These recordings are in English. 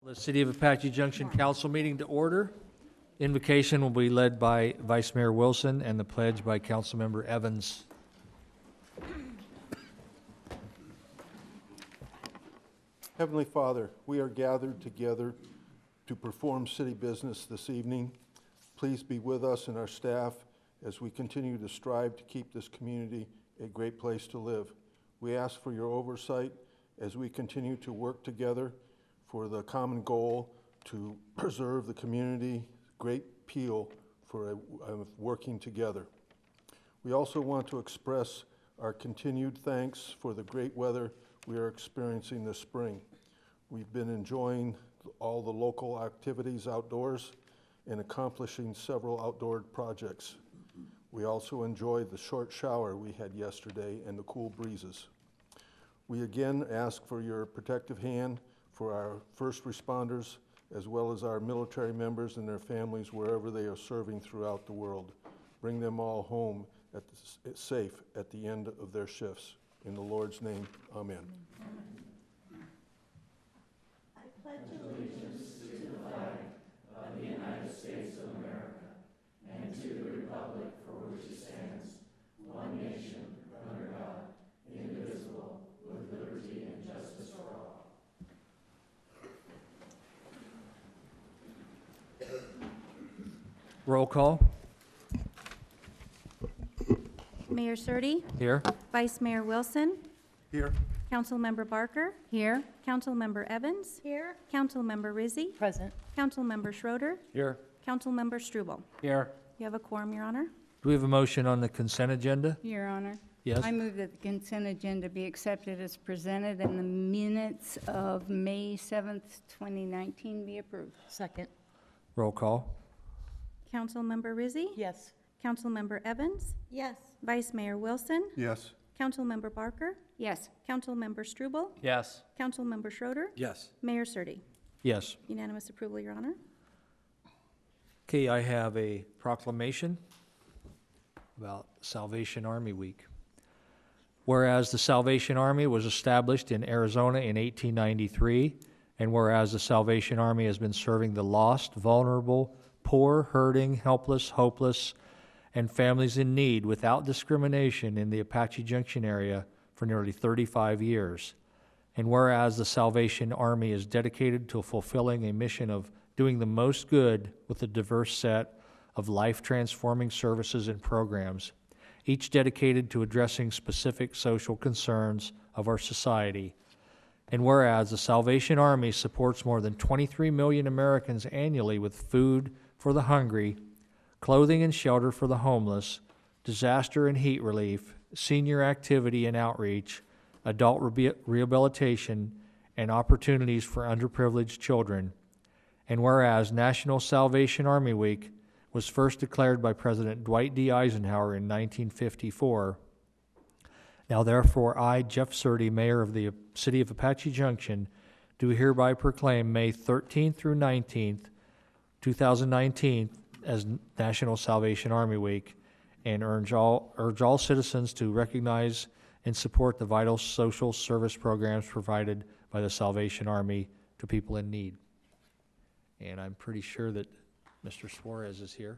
The City of Apache Junction Council meeting to order. Invocation will be led by Vice Mayor Wilson and the pledge by Councilmember Evans. Heavenly Father, we are gathered together to perform city business this evening. Please be with us and our staff as we continue to strive to keep this community a great place to live. We ask for your oversight as we continue to work together for the common goal to preserve the community, great appeal for working together. We also want to express our continued thanks for the great weather we are experiencing this spring. We've been enjoying all the local activities outdoors and accomplishing several outdoor projects. We also enjoyed the short shower we had yesterday and the cool breezes. We again ask for your protective hand for our first responders, as well as our military members and their families wherever they are serving throughout the world. Bring them all home safe at the end of their shifts. In the Lord's name, amen. I pledge allegiance to the flag of the United States of America and to the republic for which it stands, one nation, under God, indivisible, with liberty and justice for all. Roll call. Mayor Surtee, Here. Vice Mayor Wilson, Here. Councilmember Barker, Here. Councilmember Evans, Here. Councilmember Rizzi, Present. Councilmember Schroeder, Here. Councilmember Struble. Here. You have a quorum, Your Honor. Do we have a motion on the consent agenda? Your Honor. Yes. I move that the consent agenda be accepted as presented and the minutes of May 7th, 2019 be approved. Second. Roll call. Councilmember Rizzi, Yes. Councilmember Evans, Yes. Vice Mayor Wilson, Yes. Councilmember Barker, Yes. Councilmember Struble, Yes. Councilmember Schroeder, Yes. Mayor Surtee. Yes. Unanimous approval, Your Honor. Okay, I have a proclamation about Salvation Army Week. Whereas the Salvation Army was established in Arizona in 1893, and whereas the Salvation Army has been serving the lost, vulnerable, poor, hurting, helpless, hopeless, and families in need without discrimination in the Apache Junction area for nearly 35 years. And whereas the Salvation Army is dedicated to fulfilling a mission of doing the most good with a diverse set of life-transforming services and programs, each dedicated to addressing specific social concerns of our society. And whereas the Salvation Army supports more than 23 million Americans annually with food for the hungry, clothing and shelter for the homeless, disaster and heat relief, senior activity and outreach, adult rehabilitation, and opportunities for underprivileged children. And whereas National Salvation Army Week was first declared by President Dwight D. Eisenhower in 1954, now therefore I, Jeff Surtee, Mayor of the City of Apache Junction, do hereby proclaim May 13th through 19th, 2019 as National Salvation Army Week, and urge all citizens to recognize and support the vital social service programs provided by the Salvation Army to people in need. And I'm pretty sure that Mr. Suarez is here.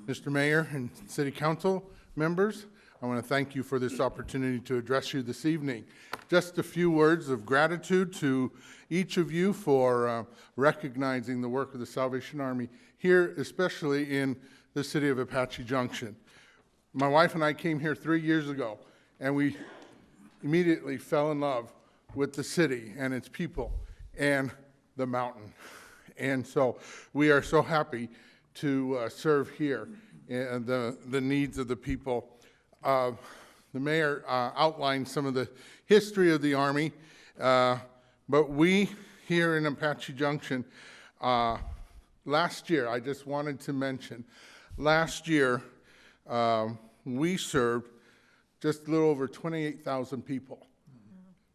Mr. Mayor and City Council members, I want to thank you for this opportunity to address you this evening. Just a few words of gratitude to each of you for recognizing the work of the Salvation Army here, especially in the city of Apache Junction. My wife and I came here 3 years ago, and we immediately fell in love with the city and its people and the mountain. And so we are so happy to serve here. and the needs of the people. The mayor outlined some of the history of the Army, but we here in Apache Junction, last year, I just wanted to mention, last year we served just a little over 28,000 people,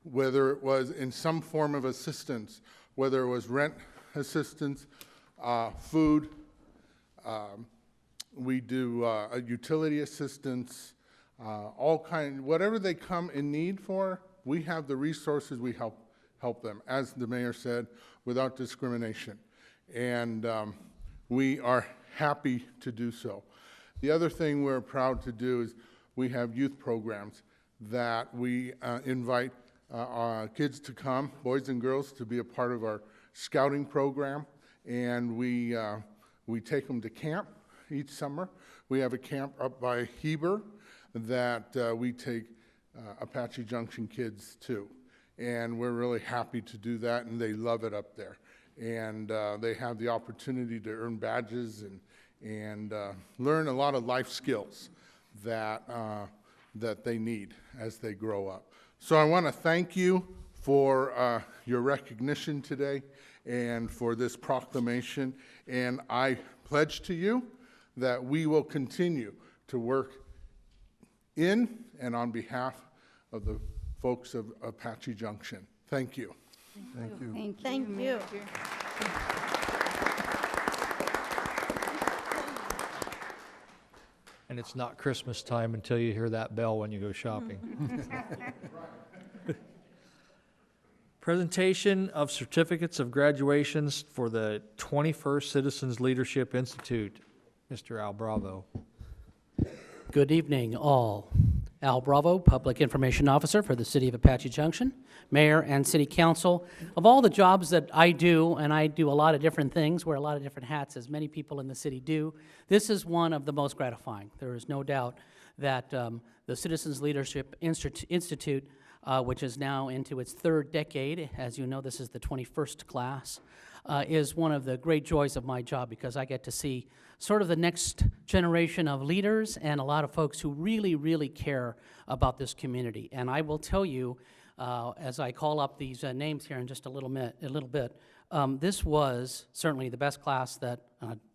whether it was in some form of assistance, whether it was rent assistance, food, we do utility assistance, all kind, whatever they come in need for, we have the resources, we help them, as the mayor said, without discrimination. And we are happy to do so. The other thing we're proud to do is we have youth programs that we invite our kids to come, boys and girls, to be a part of our scouting program, and we take them to camp each summer. We have a camp up by Heber that we take Apache Junction kids to, and we're really happy to do that, and they love it up there. And they have the opportunity to earn badges and learn a lot of life skills that they need as they grow up. So I want to thank you for your recognition today and for this proclamation. And I pledge to you that we will continue to work in and on behalf of the folks of Apache Junction. Thank you. Thank you. Thank you. Thank you. Major. And it's not Christmas time until you hear that bell when you go shopping. Presentation of certificates of graduations for the 21st Citizens Leadership Institute. Mr. Al Bravo. Good evening, all. Al Bravo, Public Information Officer for the City of Apache Junction, Mayor and City Council. Of all the jobs that I do, and I do a lot of different things, wear a lot of different hats, as many people in the city do, this is one of the most gratifying. There is no doubt that the Citizens Leadership Institute, which is now into its third decade, as you know, this is the 21st class, is one of the great joys of my job, because I get to see sort of the next generation of leaders and a lot of folks who really, really care about this community. And I will tell you, as I call up these names here in just a little bit, this was certainly the best class that,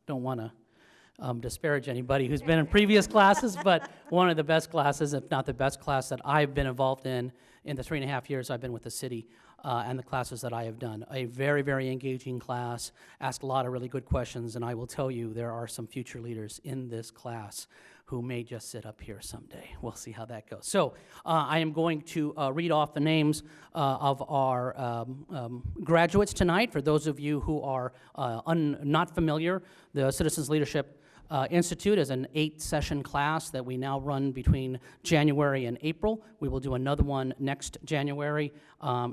don't want to disparage anybody who's been in previous classes, but one of the best classes, if not the best class that I've been involved in the 3.5 years I've been with the city, and the classes that I have done. A very, very engaging class, asked a lot of really good questions, and I will tell you there are some future leaders in this class who may just sit up here someday. We'll see how that goes. So I am going to read off the names of our graduates tonight. For those of you who are not familiar, the Citizens Leadership Institute is an 8-session class that we now run between January and April. We will do another one next January.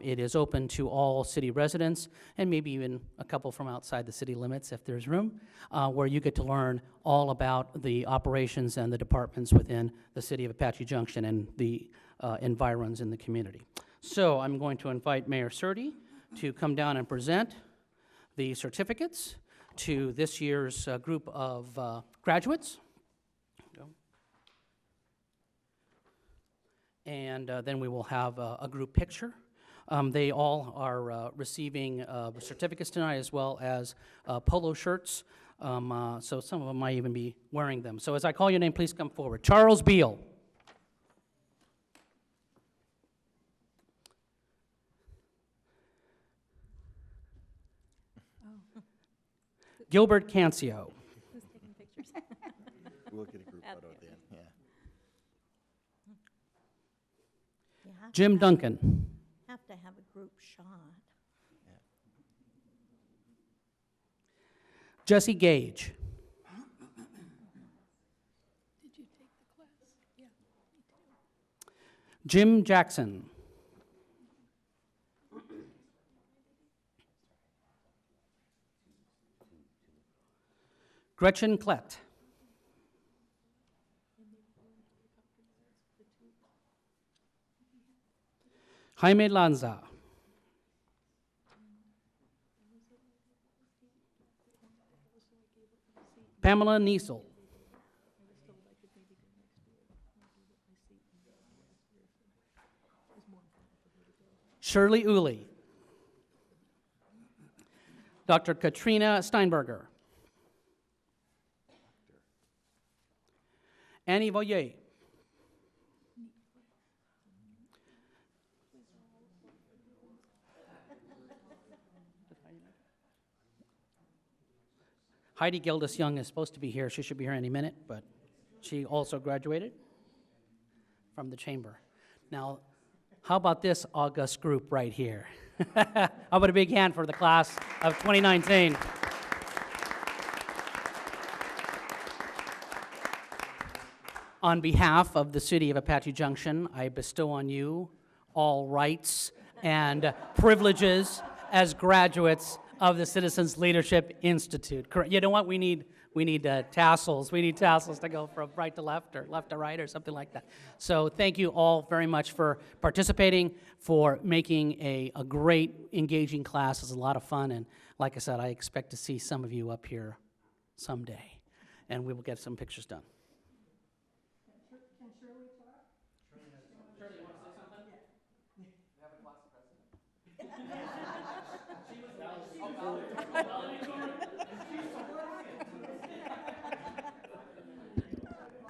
It is open to all city residents and maybe even a couple from outside the city limits if there's room, where you get to learn all about the operations and the departments within the city of Apache Junction and the environs in the community. So I'm going to invite Mayor Surtee to come down and present the certificates to this year's group of graduates. And then we will have a group picture. They all are receiving certificates tonight, as well as polo shirts. So some of them might even be wearing them. So as I call your name, please come forward. Charles Beal. Gilbert Cancio. Who's taking pictures? We'll get a group photo at the end, yeah. You have Jim Duncan. have to have a group shot. Jesse Gage. Jim Jackson. Gretchen Klett. Jaime Lanza. Pamela Niesel. Shirley Uli. Dr. Katrina Steinberger. Annie Voyer. Heidi Gildas Young is supposed to be here. She should be here any minute, but she also graduated from the chamber. Now, how about this august group right here? How about a big hand for the class of 2019? On behalf of the city of Apache Junction, I bestow on you all rights and privileges as graduates of the Citizens Leadership Institute. You know what? We need tassels. We need tassels to go from right to left or left to right or something like that. So thank you all very much for participating, for making a great, engaging class. It was a lot of fun, and like I said, I expect to see some of you up here someday, and we will get some pictures done.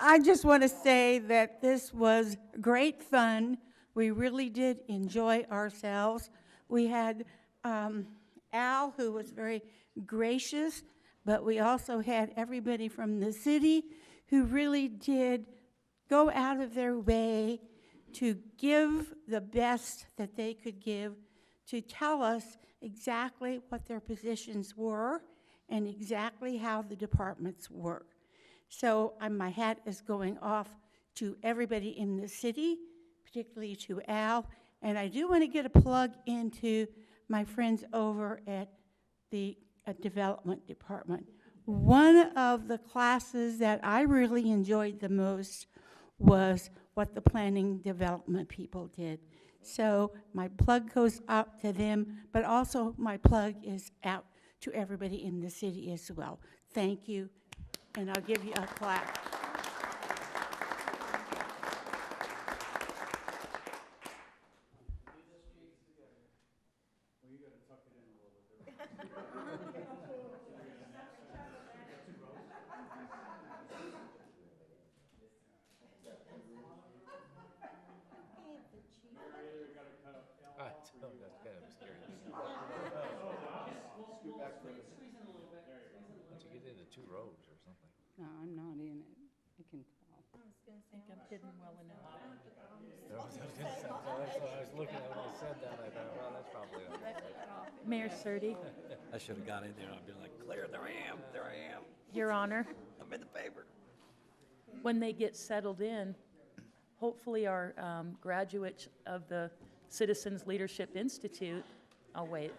I just want to say that this was great fun. We really did enjoy ourselves. We had Al, who was very gracious, but we also had everybody from the city who really did go out of their way to give the best that they could give, to tell us exactly what their positions were and exactly how the departments work. So my hat is going off to everybody in the city, particularly to Al. And I do want to get a plug into my friends over at the development department. One of the classes that I really enjoyed the most was what the planning development people did. So my plug goes out to them, but also my plug is out to everybody in the city as well. Thank you. And I'll give you a clap. Two rows or something. No, I'm not in it. I can tell. I think I'm hidden well enough. I was looking at when I said that, I thought, well, that's probably not. Mayor Surtee, I should have got in there. I'd be like, Claire, there I am. Your Honor, I'm in the paper. when they get settled in, hopefully our graduates of the Citizens Leadership Institute, I'll wait.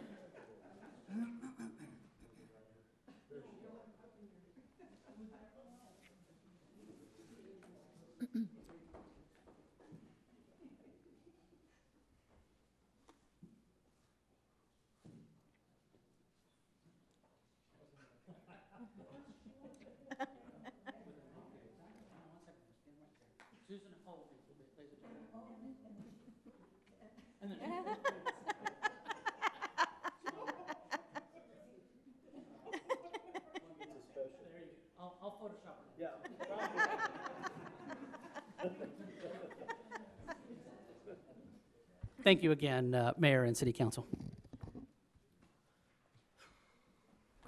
I'll Photoshop it. Thank you again, Mayor and City Council.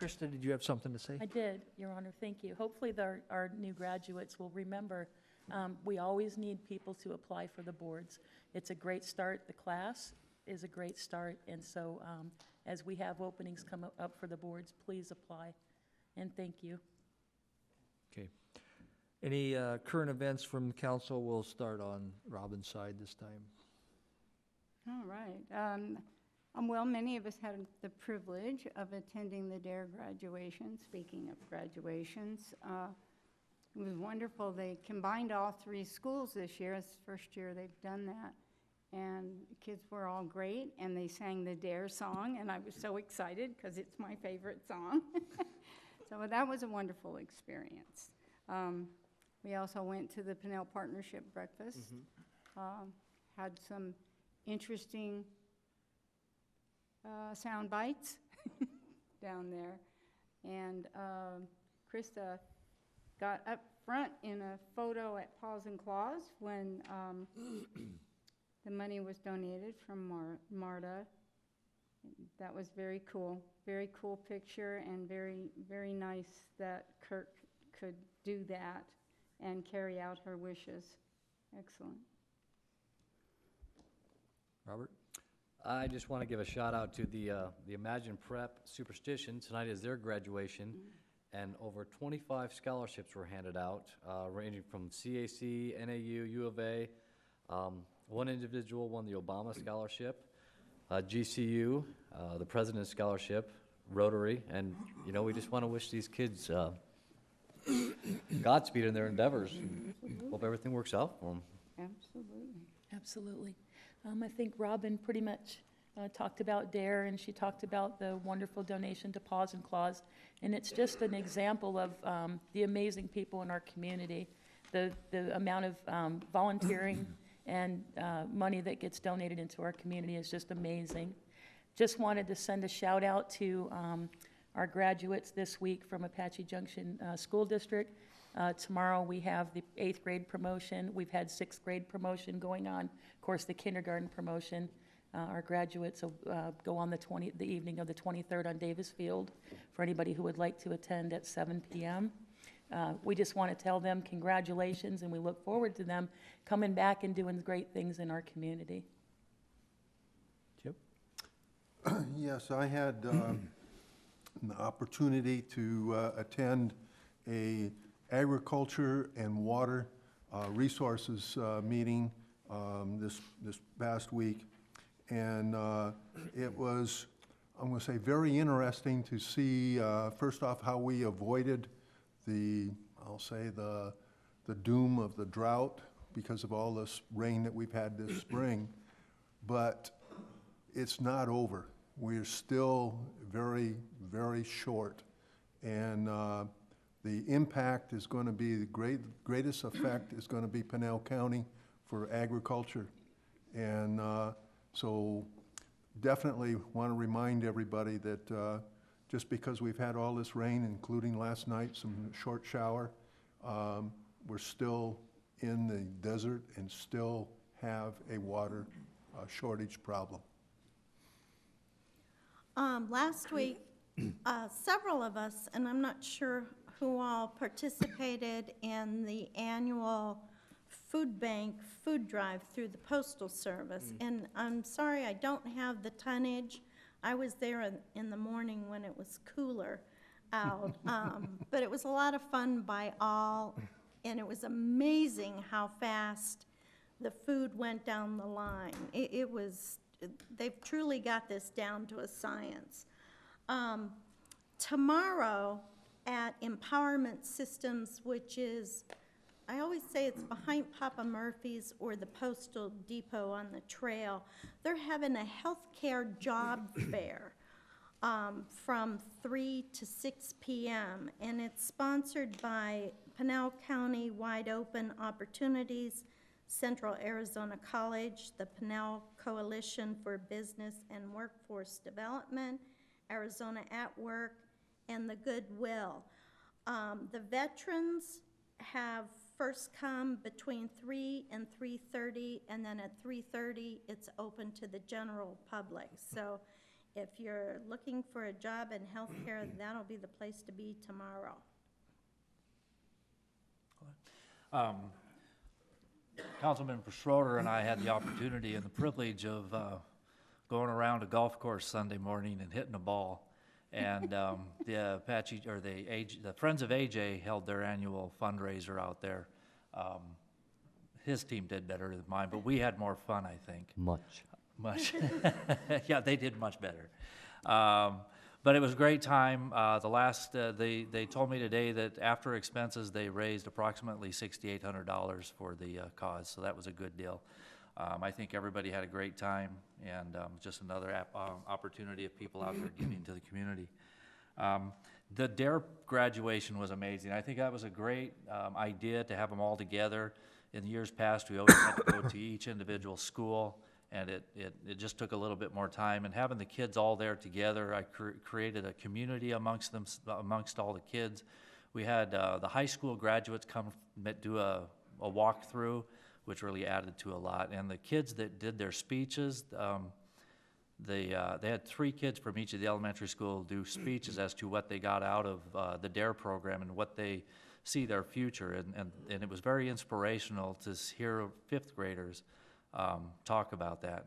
Krista, did you have something to say? I did, Your Honor, thank you. Hopefully our new graduates will remember, we always need people to apply for the boards. It's a great start. The class is a great start, and so as we have openings come up for the boards, please apply, and thank you. Okay. Any current events from council? We'll start on Robin's side this time. All right. Well, many of us had the privilege of attending the DARE graduation. Speaking of graduations, it was wonderful. They combined all three schools this year. It's the first year they've done that. And the kids were all great, and they sang the DARE song, and I was so excited because it's my favorite song. So that was a wonderful experience. We also went to the Pinnell Partnership Breakfast, had some interesting sound bites down there. And Krista got up front in a photo at Paws and Claws when the money was donated from MARTA. That was very cool picture, and very, very nice that Kirk could do that and carry out her wishes. Excellent. Robert? I just want to give a shout out to the Imagine Prep Superstition. Tonight is their graduation, and over 25 scholarships were handed out, ranging from CAC, NAU, U of A. One individual won the Obama Scholarship, GCU, the President's Scholarship, Rotary, and we just want to wish these kids Godspeed in their endeavors. Hope everything works out for them. Absolutely. Absolutely. I think Robin pretty much talked about DARE, and she talked about the wonderful donation to Paws and Claws. And it's just an example of the amazing people in our community, the amount of volunteering and money that gets donated into our community is just amazing. Just wanted to send a shout out to our graduates this week from Apache Junction School District. Tomorrow we have the 8th grade promotion. We've had 6th grade promotion going on. Of course, the kindergarten promotion. Our graduates will go on the evening of the 23rd on Davis Field for anybody who would like to attend at 7 p.m. We just want to tell them congratulations, and we look forward to them coming back and doing great things in our community. Chip? Yes, I had an opportunity to attend a agriculture and water resources meeting this past week, and it was, I'm going to say, very interesting to see first off how we avoided the doom of the drought because of all this rain that we've had this spring, but it's not over. We're still very, very short, and the impact is going to be, the greatest effect is going to be Pinal County for agriculture. And so definitely want to remind everybody that just because we've had all this rain, including last night, some short shower, we're still in the desert and still have a water shortage problem. Last week, several of us, and I'm not sure who all participated in the annual food bank food drive through the Postal Service. And I'm sorry I don't have the tonnage. I was there in the morning when it was cooler out. But it was a lot of fun by all, and it was amazing how fast the food went down the line. They've truly got this down to a science. Tomorrow at Empowerment Systems, which is, I always say it's behind Papa Murphy's or the Postal Depot on the trail, they're having a healthcare job fair from 3 to 6 p.m. And it's sponsored by Pinal County Wide Open Opportunities, Central Arizona College, the Pinal Coalition for Business and Workforce Development, Arizona at Work, and the Goodwill. The veterans have first come between 3 and 3:30, and then at 3:30, it's open to the general public. So if you're looking for a job in healthcare, that'll be the place to be tomorrow. Councilman Schroeder and I had the opportunity and the privilege of going around a golf course Sunday morning and hitting a ball. And the Apache, or the Friends of AJ held their annual fundraiser out there. His team did better than mine, but we had more fun, I think. Much. Yeah, they did much better. But it was a great time. They told me today that after expenses, they raised approximately $6,800 for the cause, so that was a good deal. I think everybody had a great time, and just another opportunity of people out there giving to the community. The DARE graduation was amazing. I think that was a great idea to have them all together. In the years past, we always had to go to each individual school and it just took a little bit more time. And having the kids all there together, I created a community amongst all the kids. We had the high school graduates come do a walkthrough, which really added to a lot. And the kids that did their speeches, they had 3 kids from each of the elementary school do speeches as to what they got out of the DARE program and what they see their future. And it was very inspirational to hear 5th graders talk about that.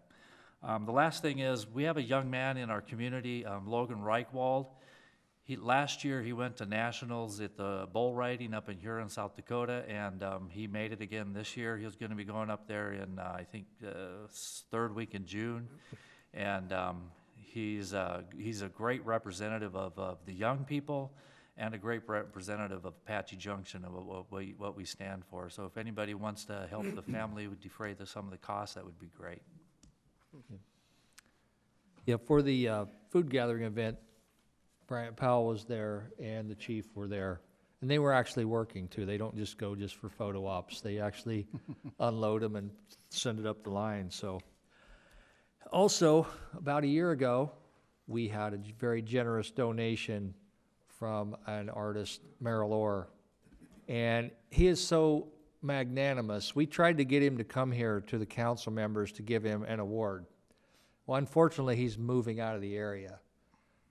The last thing is, we have a young man in our community, Logan Reichwald. Last year he went to nationals at the bull riding up in Huron, South Dakota, and he made it again this year. He was going to be going up there in, I think, 3rd week in June. And he's a great representative of the young people and a great representative of Apache Junction and what we stand for. So if anybody wants to help the family defray some of the costs, that would be great. Yeah, for the food gathering event, Bryant Powell was there and the chief were there. And they were actually working too. They don't just go just for photo ops. They actually unload them and send it up the line. So also, about a year ago, we had a very generous donation from an artist, Merrill Orr. And he is so magnanimous. We tried to get him to come here to the council members to give him an award. Well, unfortunately, he's moving out of the area.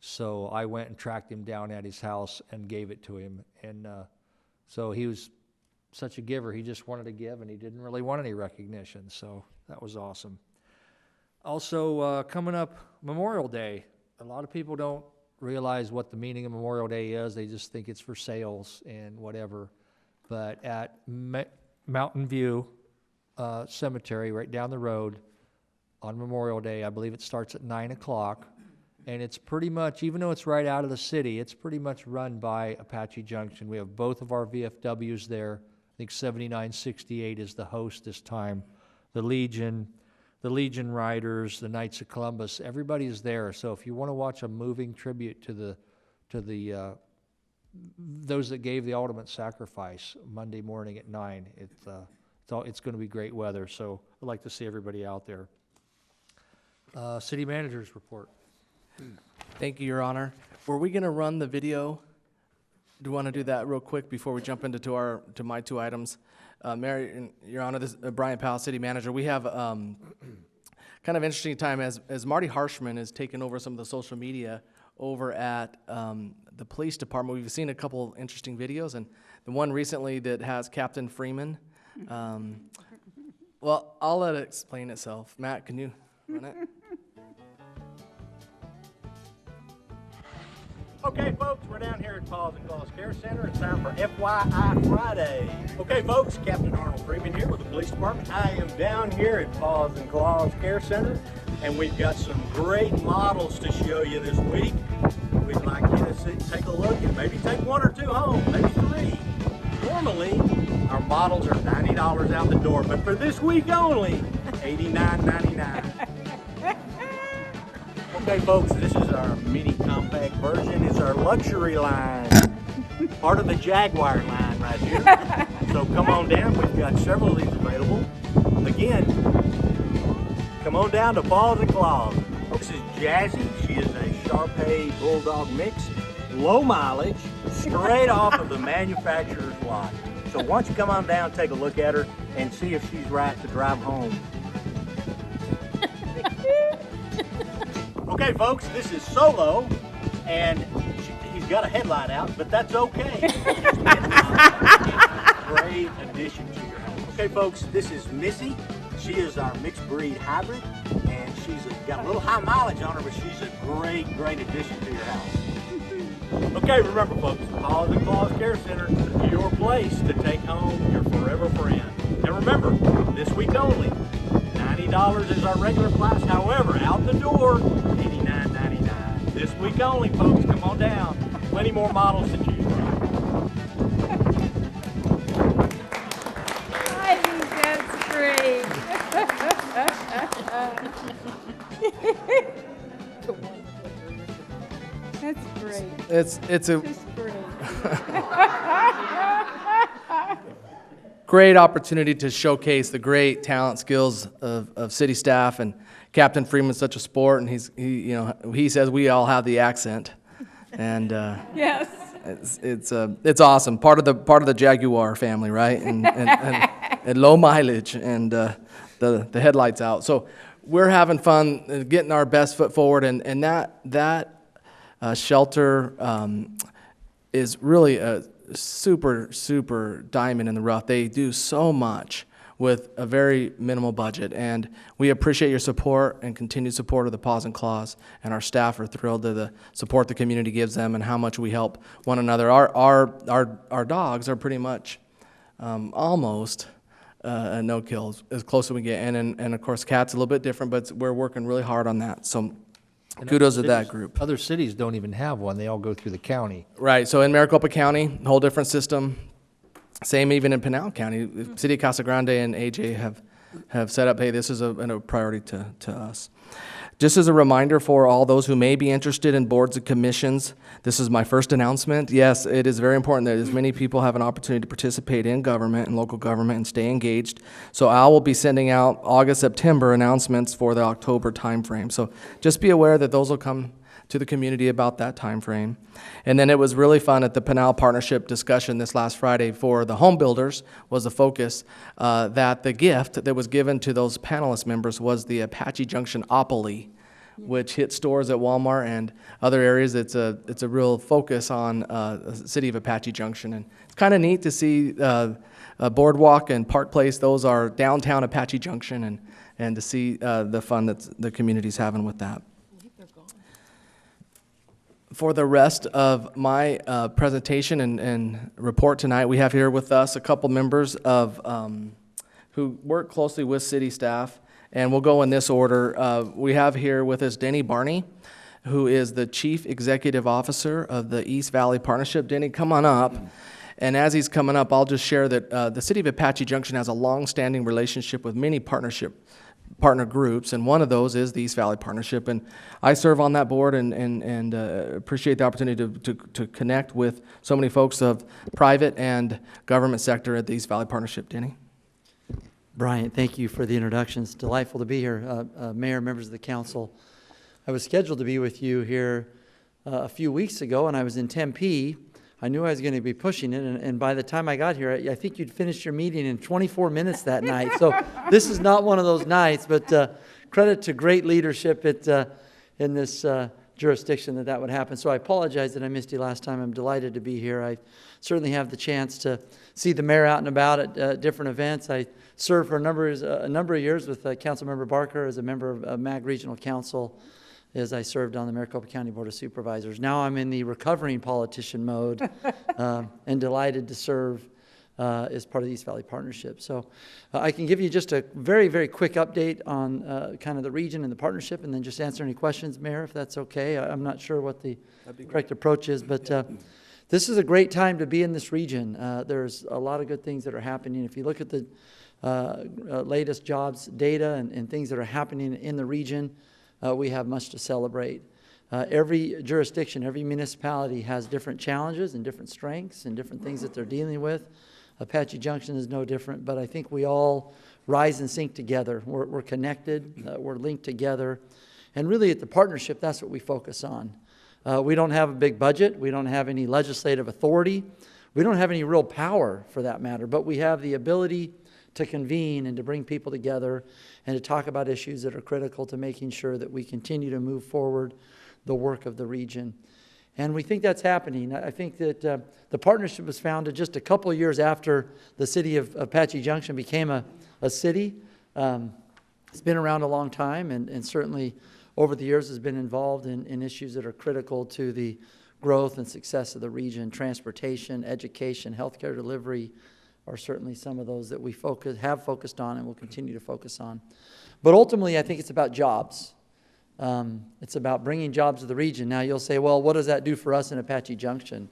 So I went and tracked him down at his house and gave it to him. And so he was such a giver. He just wanted to give, and he didn't really want any recognition. So that was awesome. Also, coming up, Memorial Day. A lot of people don't realize what the meaning of Memorial Day is. They just think it's for sales and whatever. But at Mountain View Cemetery, right down the road, on Memorial Day, I believe it starts at 9 o'clock. And it's pretty much, even though it's right out of the city, it's pretty much run by Apache Junction. We have both of our VFWs there. I think 7968 is the host this time. The Legion Riders, the Knights of Columbus, everybody is there. So if you want to watch a moving tribute to those that gave the ultimate sacrifice, Monday morning at 9, it's going to be great weather. So I'd like to see everybody out there. City Manager's report. Thank you, Your Honor. Were we going to run the video? Do you want to do that real quick before we jump into my 2 items? Mary, Your Honor, this Brian Powell, City Manager. We have kind of interesting time as Marty Harshman has taken over some of the social media over at the police department. We've seen a couple interesting videos, and the one recently that has Captain Freeman. Well, I'll let it explain itself. Matt, can you run it? Okay, folks, we're down here at Paws and Claws Care Center. It's time for FYI Friday. Okay, folks, Captain Arnold Freeman here with the police department. I am down here at Paws and Claws Care Center, and we've got some great models to show you this week. We'd like you to take a look and maybe take 1 or 2 home, maybe 3. Normally, our models are $90 out the door, but for this week only, $89.99. Okay, folks, this is our mini compact version. It's our luxury line, part of the Jaguar line right here. So come on down. We've got several of these available. Again, come on down to Paws and Claws. This is Jazzy. She is a Shar-Pei Bulldog mix, low mileage, straight off of the manufacturer's lot. So why don't you come on down, take a look at her, and see if she's right to drive home. Okay, folks, this is Solo, and he's got a headlight out, but that's okay. Great addition to your home. Okay, folks, this is Missy. She is our mixed breed hybrid, and she's got a little high mileage on her, but she's a great addition to your house. Okay, remember, folks, Paws and Claws Care Center, your place to take home your forever friend. And remember, this week only, $90 is our regular price. However, out the door, $89.99. This week only, folks. Come on down. Plenty more models to choose from. I think that's great. That's great. It's a Just great. great opportunity to showcase the great talent, skills of city staff, and Captain Freeman's such a sport, and he says we all have the accent, and Yes. it's awesome. Part of the Jaguar family, right? And low mileage, and the headlights out. So we're having fun, getting our best foot forward, and that shelter is really a super diamond in the rough. They do so much with a very minimal budget, and we appreciate your support and continued support of the Paws and Claws, and our staff are thrilled to the support the community gives them and how much we help one another. Our dogs are pretty much almost a no-kill, as close as we get, and of course cats a little bit different, but we're working really hard on that. So And kudos to other that cities- group. Other cities don't even have one. They all go through the county. Right, so in Maricopa County, whole different system. Same even in Pinal County. City of Casa Grande and AJ have set up, hey, this is a priority to us. Just as a reminder for all those who may be interested in boards and commissions, this is my first announcement. Yes, it is very important that as many people have an opportunity to participate in government and local government and stay engaged. So I will be sending out August, September announcements for the October timeframe. So just be aware that those will come to the community about that time frame. And then it was really fun at the Pinal Partnership discussion this last Friday for the home builders was the focus that the gift that was given to those panelist members was the Apache Junction Opoly, which hits stores at Walmart and other areas. It's a real focus on the city of Apache Junction. And it's kind of neat to see Boardwalk and Park Place. Those are downtown Apache Junction, and to see the fun that the community's having with that. For the rest of my presentation and report tonight, we have here with us a couple members of who work closely with city staff, and we'll go in this order. We have here with us Denny Barney, who is the Chief Executive Officer of the East Valley Partnership. Denny, come on up. And as he's coming up, I'll just share that the city of Apache Junction has a long-standing relationship with many partner groups, and one of those is the East Valley Partnership, and I serve on that board and appreciate the opportunity to connect with so many folks of private and government sector at the East Valley Partnership. Denny? Brian, thank you for the introduction. It's delightful to be here. Mayor, members of the council, I was scheduled to be with you here a few weeks ago, and I was in Tempe. I knew I was going to be pushing it, and by the time I got here, I think you'd finished your meeting in 24 minutes that night. So this is not one of those nights, but credit to great leadership in this jurisdiction that would happen. So I apologize that I missed you last time. I'm delighted to be here. I certainly have the chance to see the mayor out and about at different events. I served for a number of years with Councilmember Barker as a member of MAG Regional Council, as I served on the Maricopa County Board of Supervisors. Now I'm in the recovering politician mode and delighted to serve as part of the East Valley Partnership. So I can give you just a very, very quick update on kind of the region and the partnership, and then just answer any questions, Mayor, if that's okay. I'm not sure what the correct approach is, but this is a great time to be in this region. There's a lot of good things that are happening. If you look at the latest jobs data and things that are happening in the region, we have much to celebrate. Every jurisdiction, every municipality has different challenges and different strengths and different things that they're dealing with. Apache Junction is no different, but I think we all rise and sink together. We're connected, we're linked together, and really at the partnership, that's what we focus on. We don't have a big budget, we don't have any legislative authority, we don't have any real power for that matter, but we have the ability to convene and to bring people together and to talk about issues that are critical to making sure that we continue to move forward the work of the region. And we think that's happening. I think that the partnership was founded just a couple of years after the city of Apache Junction became a city. It's been around a long time, and certainly over the years has been involved in issues that are critical to the growth and success of the region. Transportation, education, healthcare delivery are certainly some of those that we have focused on and will continue to focus on. But ultimately, I think it's about jobs. It's about bringing jobs to the region. Now you'll say, well, what does that do for us in Apache Junction?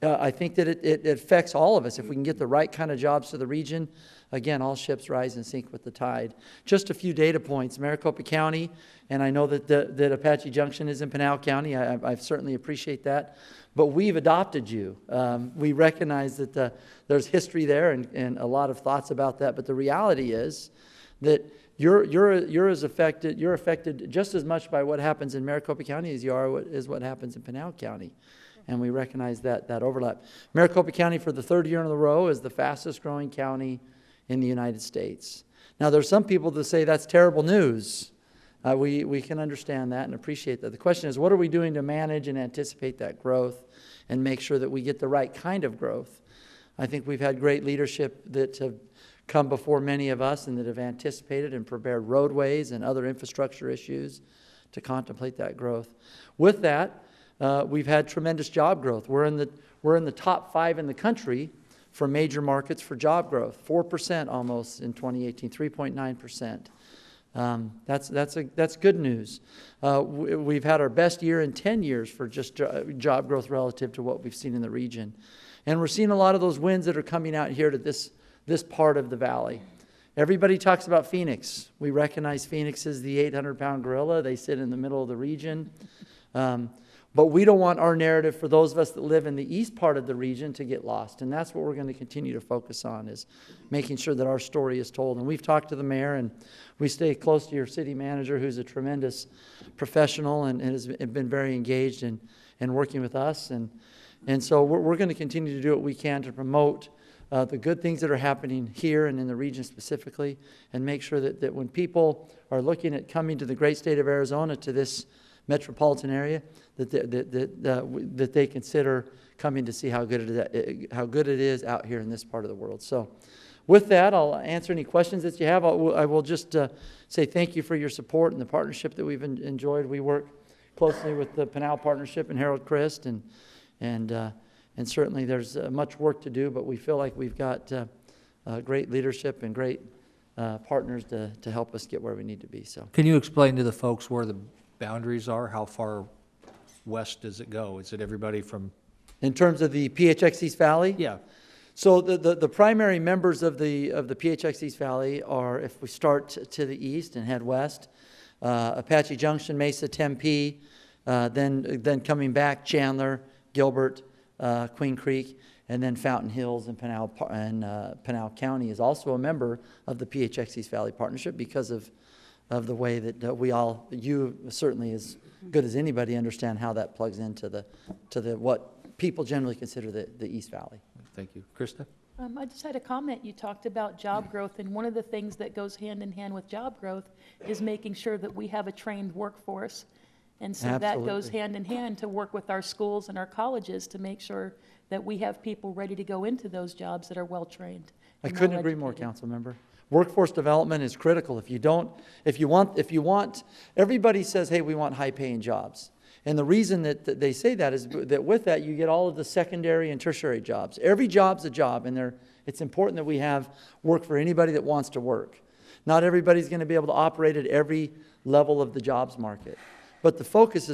I think that it affects all of us. If we can get the right kind of jobs to the region, again, all ships rise and sink with the tide. Just a few data points. Maricopa County, and I know that Apache Junction is in Pinal County. I certainly appreciate that. But we've adopted you. We recognize that there's history there and a lot of thoughts about that. But the reality is that you're affected just as much by what happens in Maricopa County as you are what happens in Pinal County. And we recognize that overlap. Maricopa County, for the third year in a row, is the fastest growing county in the United States. Now, there's some people that say that's terrible news. We can understand that and appreciate that. The question is, what are we doing to manage and anticipate that growth and make sure that we get the right kind of growth? I think we've had great leadership that have come before many of us and that have anticipated and prepared roadways and other infrastructure issues to contemplate that growth. With that, we've had tremendous job growth. We're in the top 5 in the country for major markets for job growth, 4% almost in 2018, 3.9%. That's good news. We've had our best year in 10 years for just job growth relative to what we've seen in the region. And we're seeing a lot of those wins that are coming out here to this part of the valley. Everybody talks about Phoenix. We recognize Phoenix as the 800-pound gorilla. They sit in the middle of the region. But we don't want our narrative for those of us that live in the east part of the region to get lost. And that's what we're going to continue to focus on, is making sure that our story is told. And we've talked to the mayor, and we stay close to your city manager, who's a tremendous professional and has been very engaged in working with us. And so we're going to continue to do what we can to promote the good things that are happening here and in the region specifically, and make sure that when people are looking at coming to the great state of Arizona, to this metropolitan area, that they consider coming to see how good it is out here in this part of the world. So with that, I'll answer any questions that you have. I will just say thank you for your support and the partnership that we've enjoyed. We work closely with the Pinal Partnership and Harold Christ, and certainly there's much work to do, but we feel like we've got great leadership and great partners to help us get where we need to be. So, Can you explain to the folks where the boundaries are? How far west does it go? Is it everybody from? In terms of the PHX East Valley? Yeah. So the primary members of the PHX East Valley are, if we start to the east and head west, Apache Junction, Mesa, Tempe, then coming back, Chandler, Gilbert, Queen Creek, and then Fountain Hills and Pinal County is also a member of the PHX East Valley Partnership because of the way that you certainly as good as anybody understand how that plugs into the what people generally consider the East Valley. Thank you. Krista? I just had a comment. You talked about job growth, and one of the things that goes hand in hand with job growth is making sure that we have a trained workforce. And so that goes hand in hand to work with our schools and our colleges to make sure that we have people ready to go into those jobs that are well-trained. I couldn't agree more, council member. Workforce development is critical. If you want, everybody says, hey, we want high-paying jobs. And the reason that they say that is that with that, you get all of the secondary and tertiary jobs. Every job's a job, and it's important that we have work for anybody that wants to work. Not everybody's going to be able to operate at every level of the jobs market. But the focus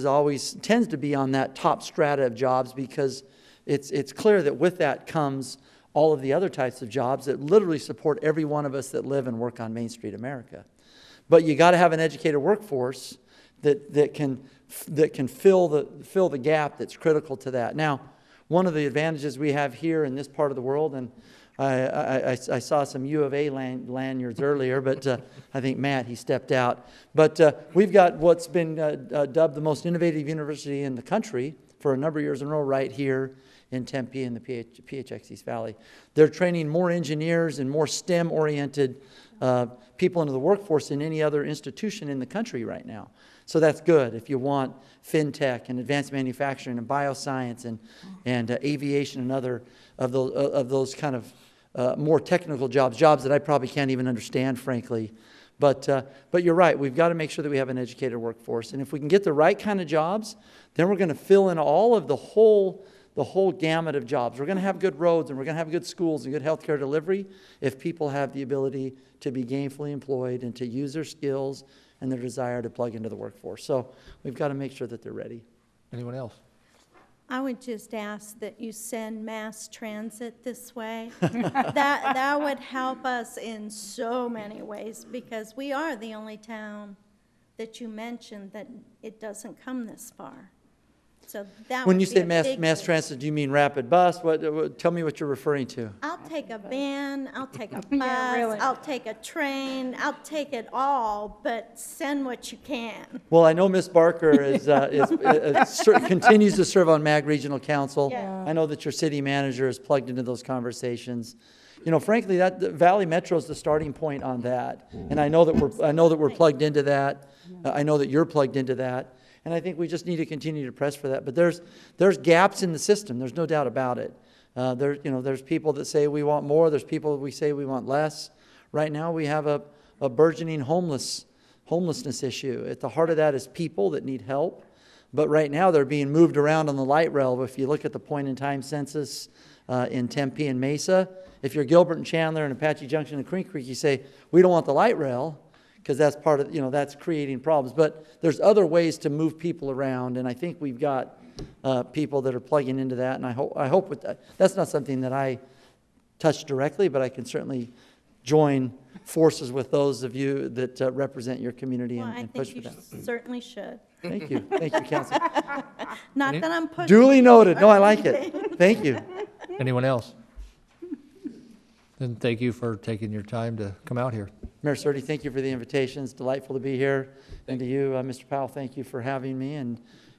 tends to be on that top strata of jobs, because it's clear that with that comes all of the other types of jobs that literally support every one of us that live and work on Main Street America. But you got to have an educated workforce that can fill the gap that's critical to that. Now, one of the advantages we have here in this part of the world, and I saw some U of A lanyards earlier, but I think Matt, he stepped out. But we've got what's been dubbed the most innovative university in the country for a number of years in a row right here in Tempe in the PHX East Valley. They're training more engineers and more STEM-oriented people into the workforce than any other institution in the country right now. So that's good if you want fintech and advanced manufacturing and bioscience and aviation and other of those kind of more technical jobs that I probably can't even understand, frankly. But you're right. We've got to make sure that we have an educated workforce. And if we can get the right kind of jobs, then we're going to fill in all of the whole gamut of jobs. We're going to have good roads, and we're going to have good schools and good healthcare delivery if people have the ability to be gainfully employed and to use their skills and their desire to plug into the workforce. So we've got to make sure that they're ready. Anyone else? I would just ask that you send mass transit this way. That would help us in so many ways, because we are the only town that you mentioned that it doesn't come this far. So that When would you be say a mass big mass boost. transit, do you mean rapid bus? Tell me what you're referring to. I'll take a van, I'll take a Yeah, bus, really. I'll take a train, I'll take it all, but send what you can. Well, I know Ms. Barker continues to serve on MAG Regional Council. Yeah. I know that your city manager is plugged into those conversations. You know, frankly, that the Valley Metro is the starting point on that, and I know that we're plugged into that. I know that you're plugged into that, and I think we just need to continue to press for that. But there's gaps in the system. There's no doubt about it. There's people that say we want more. There's people that we say we want less. Right now, we have a burgeoning homelessness issue. At the heart of that is people that need help. But right now, they're being moved around on the light rail. If you look at the point-in-time census in Tempe and Mesa, if you're Gilbert and Chandler and Apache Junction and Creek Creek, you say, we don't want the light rail because that's part of, that's creating problems. But there's other ways to move people around, and I think we've got people that are plugging into that, and I hope with that. That's not something that I touch directly, but I can certainly join forces with those of you that represent your community Well, I and push think for you that. certainly should. Thank you, Council. Not that I'm pushing. Duly you noted. or No, I like anything. it. Thank you. Anyone else? Then thank you for taking your time to come out here. Mayor Surtee, thank you for the invitation. It's delightful to be here. And to you, Mr. Powell, thank you for having me.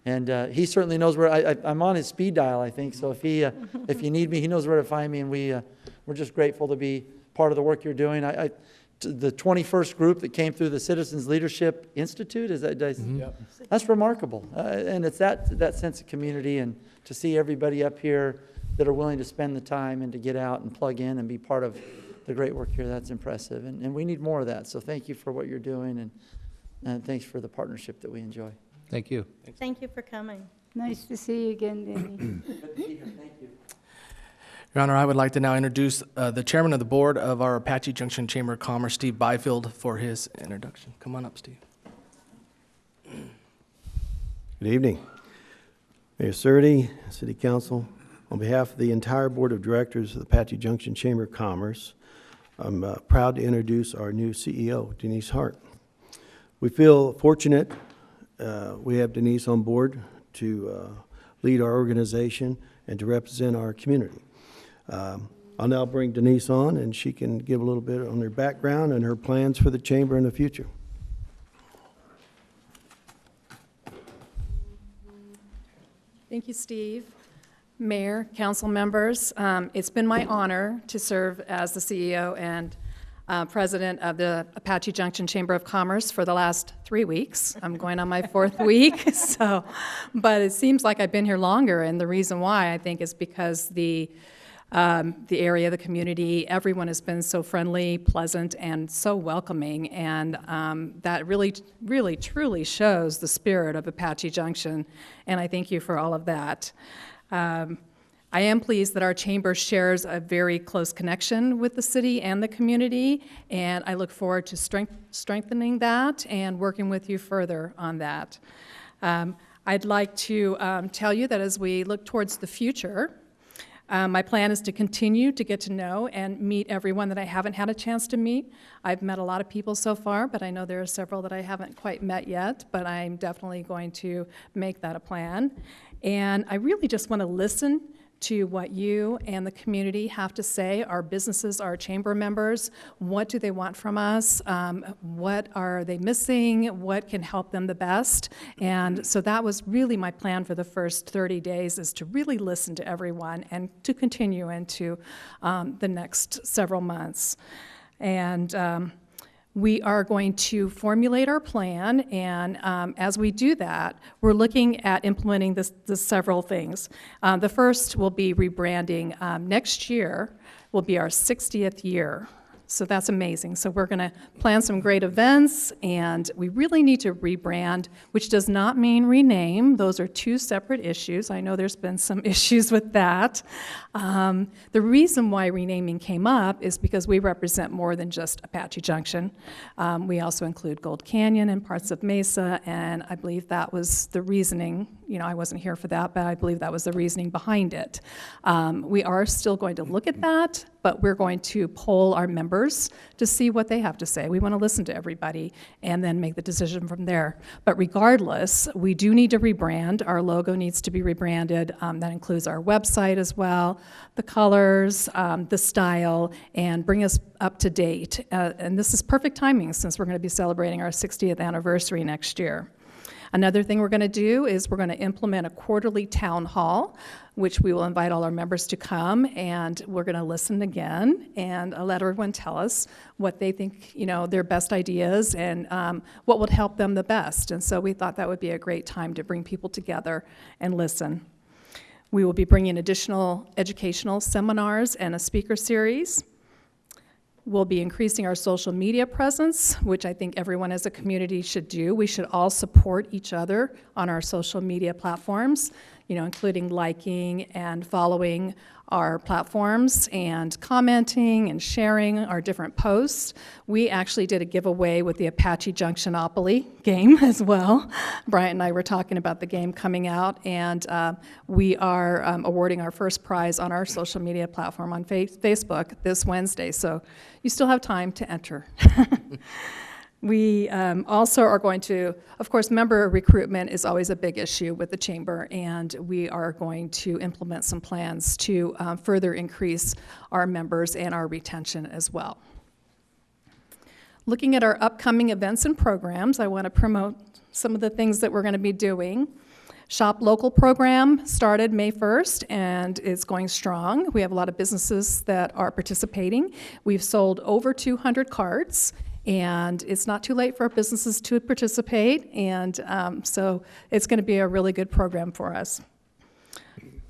And he certainly knows where I'm on his speed dial, I think. So if you need me, he knows where to find me. And we're just grateful to be part of the work you're doing. The 21st group that came through the Citizens Leadership Institute, that's remarkable. And it's that sense of community, and to see everybody up here that are willing to spend the time and to get out and plug in and be part of the great work here, that's impressive. And we need more of that. So thank you for what you're doing, and thanks for the partnership that we enjoy. Thank you. Thank you for coming. Nice to see you again, Denny. Good to be here. Thank you. Your Honor, I would like to now introduce the chairman of the board of our Apache Junction Chamber of Commerce, Steve Byfield, for his introduction. Come on up, Steve. Good evening. Mayor Surtee, City Council, on behalf of the entire Board of Directors of the Apache Junction Chamber of Commerce, I'm proud to introduce our new CEO, Denise Hart. We feel fortunate we have Denise on board to lead our organization and to represent our community. I'll now bring Denise on, and she can give a little bit on her background and her plans for the chamber in the future. Thank you, Steve. Mayor, council members, it's been my honor to serve as the CEO and president of the Apache Junction Chamber of Commerce for the last 3 weeks. I'm going on my 4th week, but it seems like I've been here longer, and the reason why, I think, is because the area, the community, everyone has been so friendly, pleasant, and so welcoming, and that really, really, truly shows the spirit of Apache Junction, and I thank you for all of that. I am pleased that our chamber shares a very close connection with the city and the community, and I look forward to strengthening that and working with you further on that. I'd like to tell you that as we look towards the future, my plan is to continue to get to know and meet everyone that I haven't had a chance to meet. I've met a lot of people so far, but I know there are several that I haven't quite met yet, but I'm definitely going to make that a plan. And I really just want to listen to what you and the community have to say, our businesses, our chamber members. What do they want from us? What are they missing? What can help them the best? And so that was really my plan for the first 30 days, is to really listen to everyone and to continue into the next several months. And we are going to formulate our plan, and as we do that, we're looking at implementing the several things. The first will be rebranding. Next year will be our 60th year So that's amazing. So we're going to plan some great events, and we really need to rebrand, which does not mean rename. Those are two separate issues. I know there's been some issues with that. The reason why renaming came up is because we represent more than just Apache Junction. We also include Gold Canyon and parts of Mesa, and I believe that was the reasoning. You know, I wasn't here for that, but I believe that was the reasoning behind it. We are still going to look at that, but we're going to poll our members to see what they have to say. We want to listen to everybody and then make the decision from there. But regardless, we do need to rebrand. Our logo needs to be rebranded. That includes our website as well, the colors, the style, and bring us up to date. And this is perfect timing since we're going to be celebrating our 60th anniversary next year. Another thing we're going to do is we're going to implement a quarterly town hall, which we will invite all our members to come, and we're going to listen again and let everyone tell us what they think, you know, their best ideas and what would help them the best. And so we thought that would be a great time to bring people together and listen. We will be bringing additional educational seminars and a speaker series. We'll be increasing our social media presence, which I think everyone as a community should do. We should all support each other on our social media platforms, you know, including liking and following our platforms and commenting and sharing our different posts. We actually did a giveaway with the Apache Junctionopoly game as well. Bryant and I were talking about the game coming out, and we are awarding our first prize on our social media platform on Facebook this Wednesday, so you still have time to enter. We also are going to, of course, member recruitment is always a big issue with the chamber, and we are going to implement some plans to further increase our members and our retention as well. Looking at our upcoming events and programs, I want to promote some of the things that we're going to be doing. Shop Local program started May 1st, and it's going strong. We have a lot of businesses that are participating. We've sold over 200 cards. And it's not too late for our businesses to participate, and so it's going to be a really good program for us.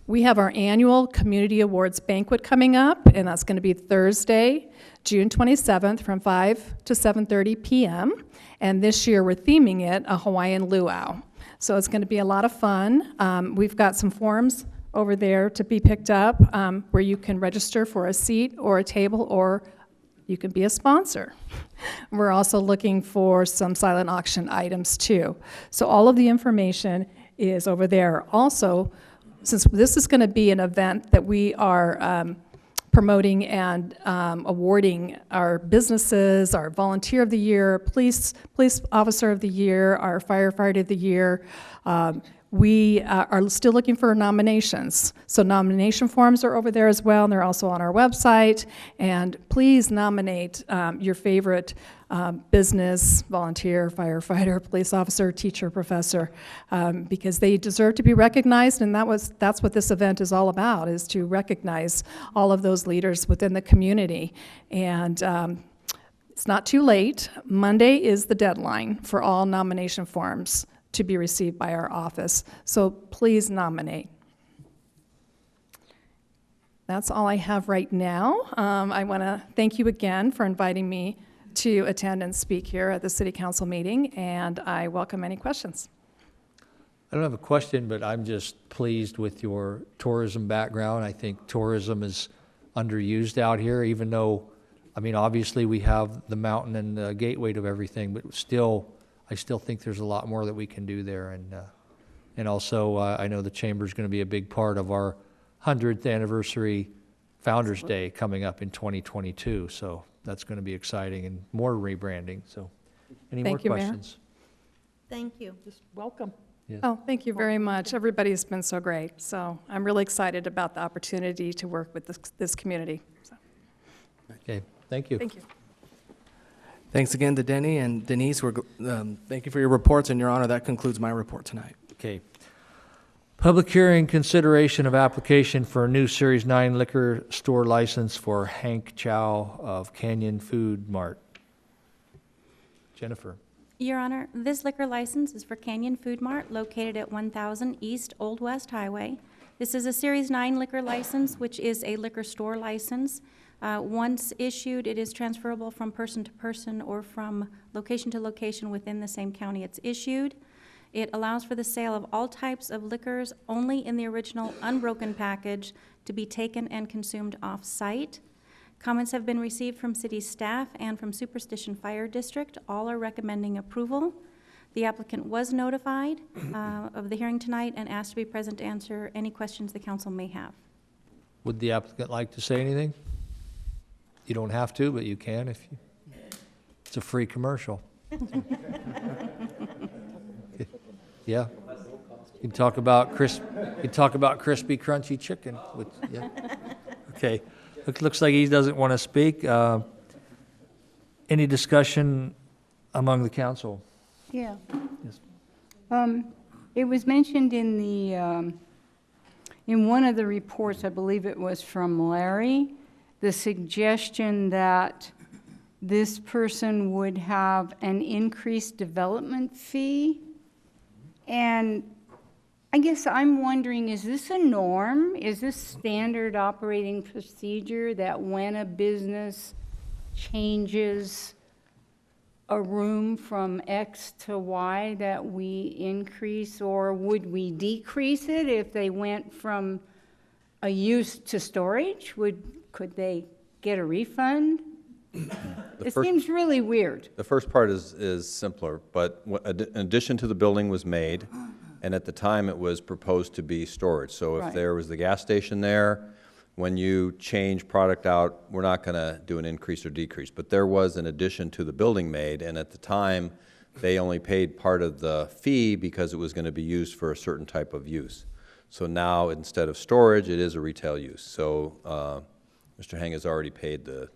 We have our annual Community Awards Banquet coming up, and that's going to be Thursday, June 27th from 5 to 7:30 p.m., and this year we're theming it a Hawaiian luau. So it's going to be a lot of fun. We've got some forms over there to be picked up where you can register for a seat or a table, or you can be a sponsor. We're also looking for some silent auction items too. So all of the information is over there. Also, since this is going to be an event that we are promoting and awarding our businesses, our volunteer of the year, police officer of the year, our firefighter of the year, we are still looking for nominations. So nomination forms are over there as well, and they're also on our website. And please nominate your favorite business, volunteer, firefighter, police officer, teacher, professor, because they deserve to be recognized, and that's what this event is all about, is to recognize all of those leaders within the community. And it's not too late. Monday is the deadline for all nomination forms to be received by our office. So please nominate. That's all I have right now. I want to thank you again for inviting me to attend and speak here at the City Council meeting, and I welcome any questions. I don't have a question, but I'm just pleased with your tourism background. I think tourism is underused out here, even though, I mean, obviously we have the mountain and the gateway to everything, but still, I still think there's a lot more that we can do there. And also, I know the Chamber's going to be a big part of our 100th anniversary Founders Day coming up in 2022. So that's going to be exciting, and more rebranding. So any more questions? Thank you. Just welcome. Yes. Oh, thank you very much. Everybody's been so great. So I'm really excited about the opportunity to work with this community. So. Okay, thank you. Thank you. Thanks again to Denny and Denise. Thank you for your reports, and Your Honor, that concludes my report tonight. Okay. Public hearing consideration of application for a new Series 9 liquor store license for Hank Chow of Canyon Food Mart. Jennifer. Your Honor, this liquor license is for Canyon Food Mart located at 1000 East Old West Highway. This is a Series 9 liquor license, which is a liquor store license. Once issued, it is transferable from person to person or from location to location within the same county it's issued. It allows for the sale of all types of liquors only in the original unbroken package to be taken and consumed off-site. Comments have been received from city staff and from Superstition Fire District. All are recommending approval. The applicant was notified of the hearing tonight and asked to be present to answer any questions the council may have. Would the applicant like to say anything? You don't have to, but you can if you, it's a free commercial. Yeah. You can talk about crispy, crunchy chicken with, yeah. Okay. Looks like he doesn't want to speak. Any discussion among the council? Yeah. Yes. It was mentioned in the, in one of the reports, I believe it was from Larry, the suggestion that this person would have an increased development fee. And I guess I'm wondering, is this a norm? Is this standard operating procedure that when a business changes a room from X to Y that we increase, or would we decrease it if they went from a use to storage? Could they get a refund? It seems really weird. The first part is simpler, but an addition to the building was made, and at the time it was proposed to be storage. So if there was the gas station there, when you change product out, we're not going to do an increase or decrease. But there was an addition to the building made, and at the time, they only paid part of the fee because it was going to be used for a certain type of use. So now, instead of storage, it is a retail use. So Mr. Heng has already paid the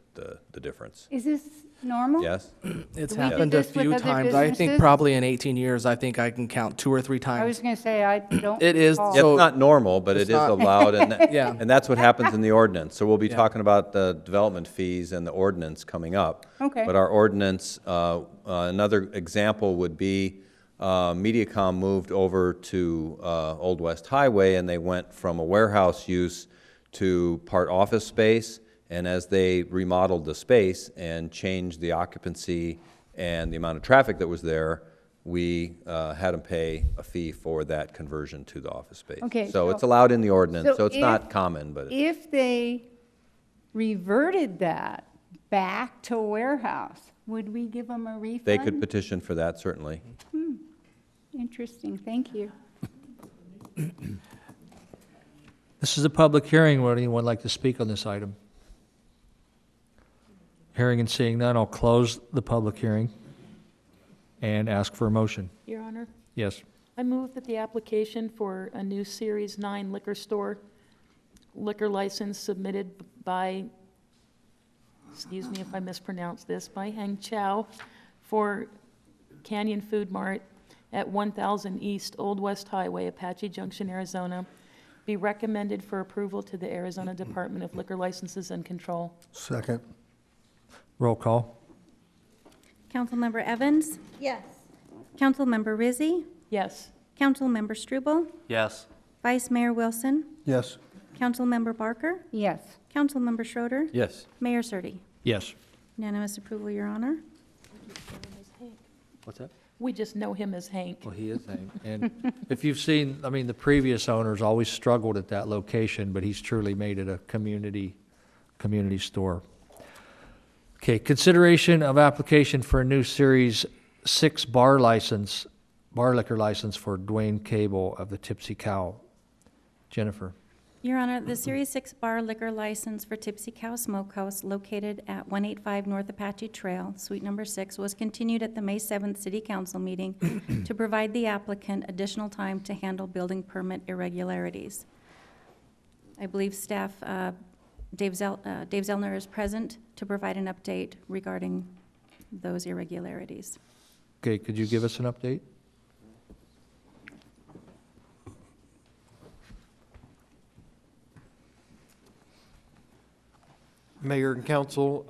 difference. Is this normal? Yes? It's Do we do happened a this with few other times. I think businesses? probably in 18 years, I think I can count 2 or 3 times. I was going to say, I don't. It is, recall. so- It's not normal, but it It's is not- allowed, and, Yeah. and that's what happens in the ordinance. So we'll be Yeah. talking about the development fees and the ordinance coming up. Okay. But our ordinance, another example would be, Mediacom moved over to Old West Highway, and they went from a warehouse use to part office space. And as they remodeled the space and changed the occupancy and the amount of traffic that was there, we had them pay a fee for that conversion to the office space. Okay, So so- it's allowed in the ordinance, so it's if- not common, but If they reverted that back to warehouse, would we give them a refund? they could petition for that, certainly. Interesting, thank you. This is a public hearing. Would anyone like to speak on this item? Hearing and seeing none, I'll close the public hearing and ask for a motion. Your Honor, Yes. I move that the application for a new Series 9 liquor store liquor license submitted by, excuse me if I mispronounce this, by Heng Chow for Canyon Food Mart at 1000 East Old West Highway, Apache Junction, Arizona, be recommended for approval to the Arizona Department of Liquor Licenses and Control. Second. Roll call. Councilmember Evans? Yes. Councilmember Rizzi? Yes. Councilmember Struble? Yes. Vice Mayor Wilson? Yes. Councilmember Barker? Yes. Councilmember Schroeder? Yes. Mayor Surtee? Yes. Unanimous approval, Your Honor. What's that? We just know him as Hank. Well, he is Hank. And if you've seen, I mean, the previous owners always struggled at that location, but he's truly made it a community store. Okay, consideration of application for a new Series 6 bar liquor license for Dwayne Cable of the Tipsy Cow. Jennifer. Your Honor, the Series 6 bar liquor license for Tipsy Cow Smokehouse located at 185 North Apache Trail, Suite Number 6, was continued at the May 7th City Council meeting to provide the applicant additional time to handle building permit irregularities. I believe staff, Dave Zellner is present to provide an update regarding those irregularities. Okay, could you give us an update? Mayor and council,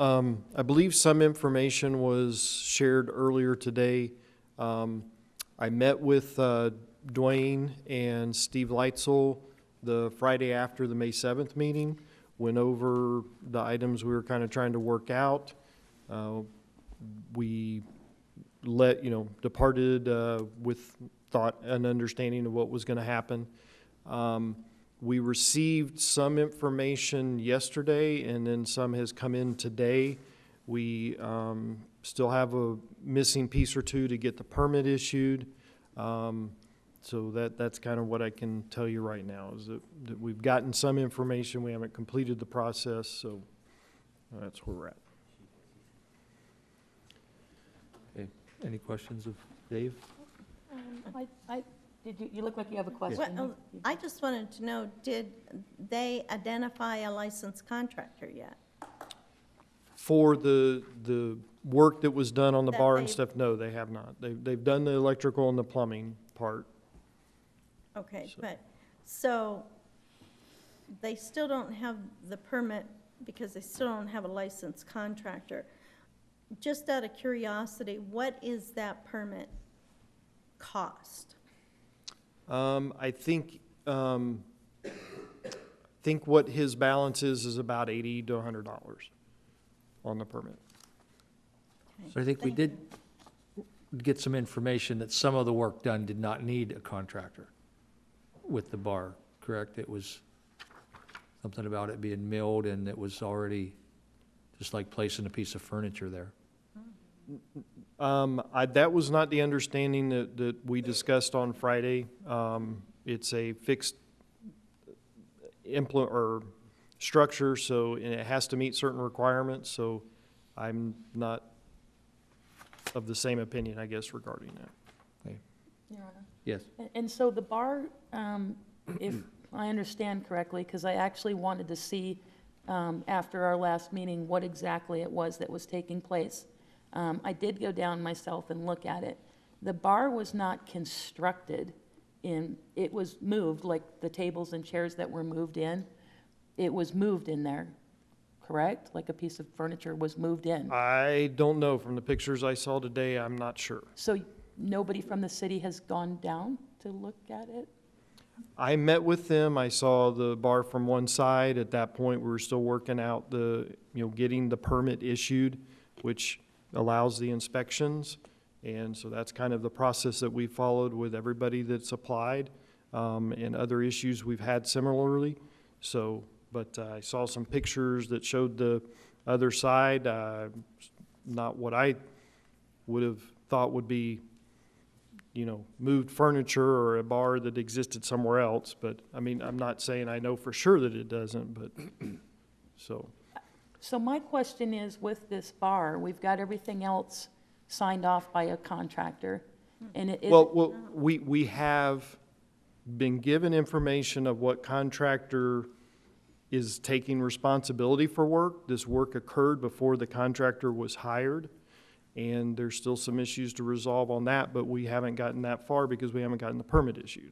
I believe some information was shared earlier today. I met with Dwayne and Steve Leitzel the Friday after the May 7th meeting. went over the items we were kind of trying to work out. We departed with thought and understanding of what was going to happen. We received some information yesterday, and then some has come in today. We still have a missing piece or two to get the permit issued. So that's kind of what I can tell you right now, is that we've gotten some information. We haven't completed the process, so that's where we're at. Okay. Any questions of Dave? You look like you have a question. Well, I just wanted to know, did they identify a licensed contractor yet? For the work that was done on the That bar and they- stuff, no, they have not. They've done the electrical and the plumbing part. Okay, but, so, they still don't have the permit because they still don't have a licensed contractor. Just out of curiosity, what is that permit cost? I think what his balance is about $80 to $100 on the permit. So I think we did get some information that some of the work done did not need a contractor with the bar, correct? It was something about it being milled, and it was already just like placing a piece of furniture there. That was not the understanding that we discussed on Friday. It's a fixed structure, so, and it has to meet certain requirements, so I'm not of the same opinion, I guess, regarding that. Okay. Your Honor. Yes. And so the bar, if I understand correctly, because I actually wanted to see after our last meeting what exactly it was that was taking place. I did go down myself and look at it. The bar was not constructed it was moved, like the tables and chairs that were moved in. It was moved in there, correct? Like a piece of furniture was moved in. I don't know. From the pictures I saw today, I'm not sure. So nobody from the city has gone down to look at it? I met with them. I saw the bar from one side. At that point, we were still working out getting the permit issued, which allows the inspections. And so that's kind of the process that we followed with everybody that's applied, and other issues we've had similarly. So, but I saw some pictures that showed the other side, not what I would have thought would be, moved furniture or a bar that existed somewhere else. But I mean, I'm not saying I know for sure that it doesn't, but so. So my question is, with this bar, we've got everything else signed off by a contractor, and it is. Well, we have been given information of what contractor is taking responsibility for work. This work occurred before the contractor was hired, and there's still some issues to resolve on that, but we haven't gotten that far because we haven't gotten the permit issued.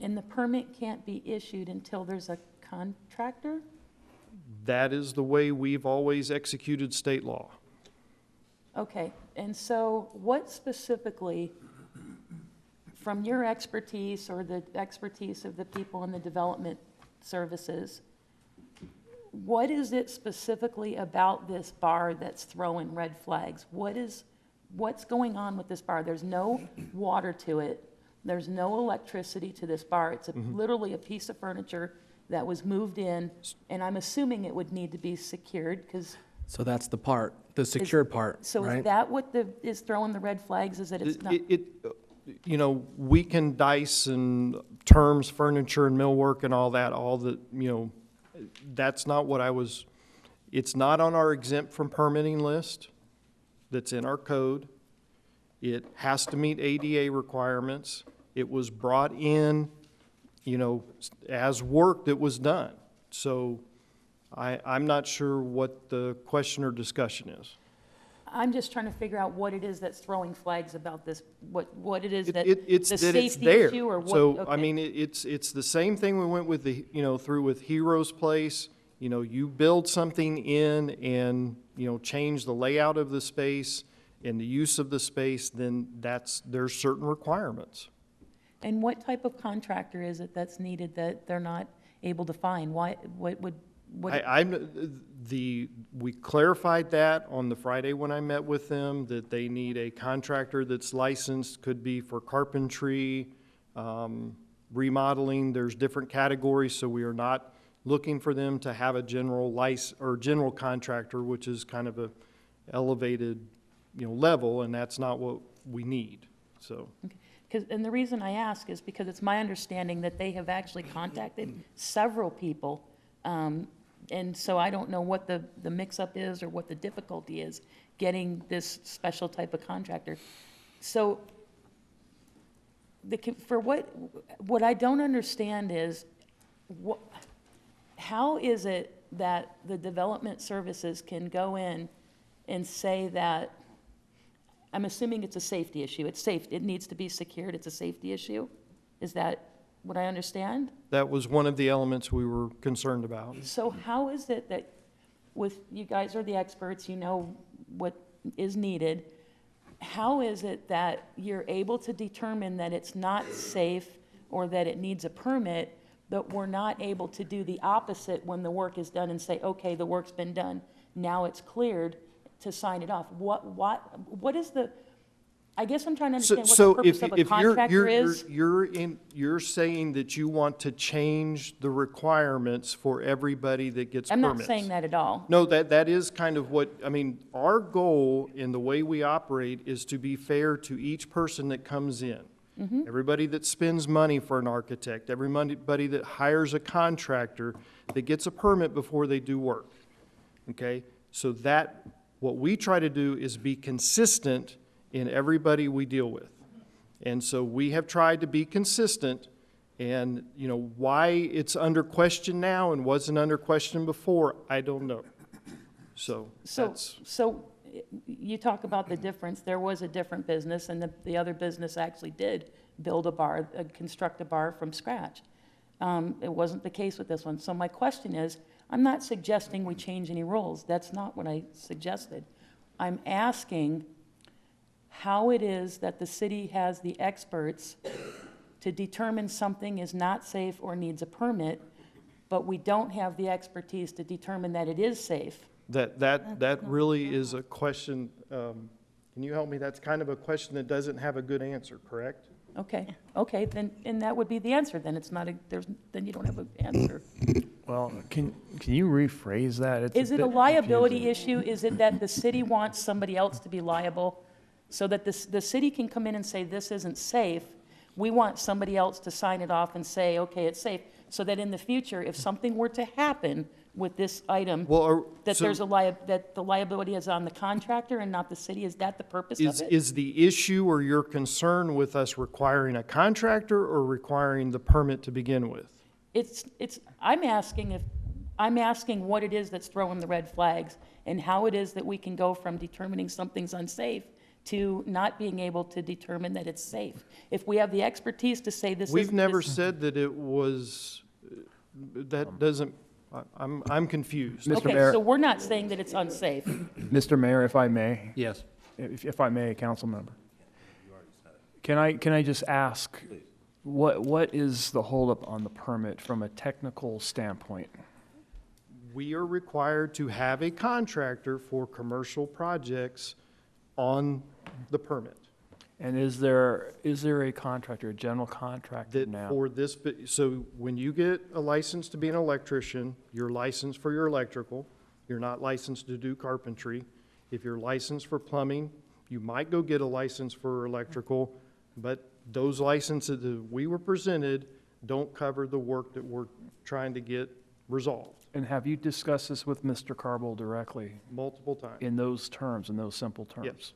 And the permit can't be issued until there's a contractor? That is the way we've always executed state law. Okay, and so what specifically, from your expertise or the expertise of the people in the development services, what is it specifically about this bar that's throwing red flags? What's going on with this bar? There's no water to it. There's no electricity to this bar. It's literally a piece of furniture that was moved in, and I'm assuming it would need to be secured, because. So that's the part, the secured part, So right? is that what is throwing the red flags, is that it's not? We can dice and terms, furniture and millwork and all that, that's not what it's not on our exempt from permitting list that's in our code. It has to meet ADA requirements. It was brought in, as work that was done. So I'm not sure what the question or discussion is. I'm just trying to figure out what it is that's throwing flags about this, what it is that, It's the that it's safety there. issue, or what? So, I okay. mean, it's the same thing we went with through with Heroes Place. You build something in and, change the layout of the space and the use of the space, then there's certain requirements. And what type of contractor is it that's needed that they're not able to find? What would what? We clarified that on the Friday when I met with them, that they need a contractor that's licensed, could be for carpentry, remodeling, there's different categories, so we are not looking for them to have a general general contractor, which is kind of a elevated, level, and that's not what we need, so. Okay. And the reason I ask is because it's my understanding that they have actually contacted several people, and so I don't know what the mix-up is or what the difficulty is getting this special type of contractor. So what I don't understand is, how is it that the development services can go in and say that, I'm assuming it's a safety issue, it's safe, it needs to be secured, it's a safety issue? Is that what I understand? That was one of the elements we were concerned about. So how is it that, you guys are the experts, you know what is needed, how is it that you're able to determine that it's not safe or that it needs a permit, but we're not able to do the opposite when the work is done and say, okay, the work's been done, now it's cleared, to sign it off? What is the, I guess I'm trying to understand what the purpose of a contractor is. You're saying that you want to change the requirements for everybody that gets permits. I'm not saying that at all. No, that is kind of what, our goal in the way we operate is to be fair to each person that comes in. Mm-hmm. Everybody that spends money for an architect, everybody that hires a contractor, that gets a permit before they do work, okay? So what we try to do is be consistent in everybody we deal with. And so we have tried to be consistent, and, why it's under question now and wasn't under question before, I don't know. So you talk about the difference. There was a different business, and the other business actually did build a bar, construct a bar from scratch. It wasn't the case with this one. So my question is, I'm not suggesting we change any rules. That's not what I suggested. I'm asking how it is that the city has the experts to determine something is not safe or needs a permit, but we don't have the expertise to determine that it is safe. That really is a question, can you help me? That's kind of a question that doesn't have a good answer, correct? Okay, then, and that would be the answer, then it's not then you don't have an answer. Well, can you rephrase that? Is it a liability issue? Is it that the city wants somebody else to be liable? So that the city can come in and say, this isn't safe, we want somebody else to sign it off and say, okay, it's safe, so that in the future, if something were to happen with this item, that the liability is on the contractor and not the city? Is that the purpose of it? Is the issue or your concern with us requiring a contractor or requiring the permit to begin with? I'm asking what it is that's throwing the red flags and how it is that we can go from determining something's unsafe to not being able to determine that it's safe. If we have the expertise to say this We've never said that it was, that doesn't, I'm confused. Mr. Okay, Mayor. so we're not saying that it's unsafe. Mr. Mayor, if I may. Yes. If I may, council member. Can I just ask, what is the holdup on the permit from a technical standpoint? We are required to have a contractor for commercial projects on the permit. And is there a contractor, a general contractor now? For this, so when you get a license to be an electrician, you're licensed for your electrical. You're not licensed to do carpentry. If you're licensed for plumbing, you might go get a license for electrical, but those licenses that we were presented don't cover the work that we're trying to get resolved. And have you discussed this with Mr. Carble directly? Multiple times. In those terms, in those simple terms? Yes.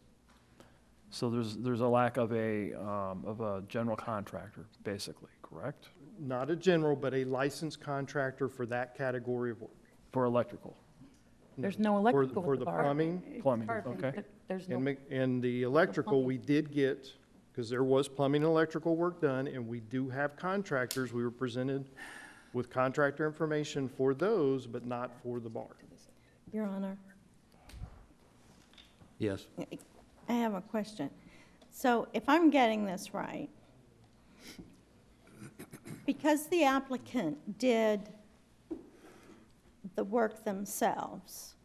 So there's a lack of a general contractor, basically, correct? Not a general, but a licensed contractor for that category of work. For electrical? There's no electrical For with the the bar. Plumbing, okay. There's no, And the electrical, we did get, because there was plumbing and electrical work done, and we do have contractors. We were presented with contractor information for those, but not for the bar. Your Honor, Yes. I have a question. So if I'm getting this right, because the applicant did the work themselves.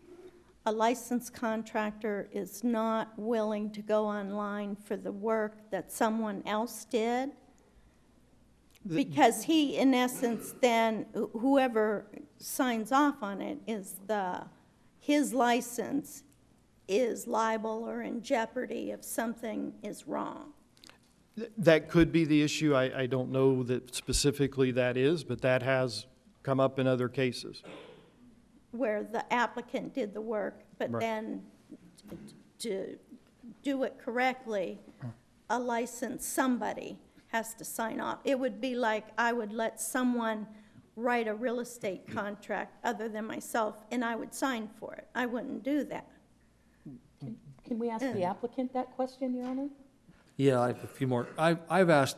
A licensed contractor is not willing to go online for the work that someone else did, because he, in essence, then, whoever signs off on it his license is liable or in jeopardy if something is wrong. That could be the issue. I don't know that specifically that is, but that has come up in other cases. Where the applicant did the work, but Right. then to do it correctly, a licensed somebody has to sign off. It would be like I would let someone write a real estate contract other than myself, and I would sign for it. I wouldn't do that. Can we ask the applicant that question, Your Honor? Yeah, I have a few more. I've asked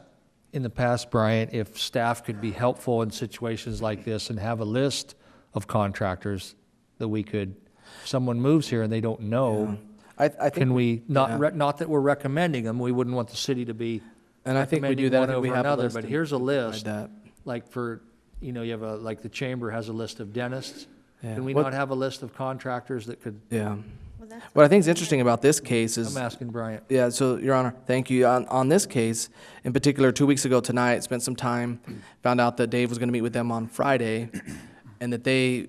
in the past, Brian, if staff could be helpful in situations like this and have a list of contractors that we could, if someone moves here and they don't know, I think can we, not, yeah. not that we're recommending them, we wouldn't want the city to be And I think we do recommending that. I one think we over have a another, list but and here's a provide list, that. like for, you know, you have like the chamber has a list of dentists. Yeah. Can we What- not have a list of contractors that could, Yeah. What I think is interesting about this case is. I'm asking Brian. Yeah, so, Your Honor, thank you. On this case, in particular, 2 weeks ago tonight, spent some time, found out that Dave was gonna meet with them on Friday, and that they,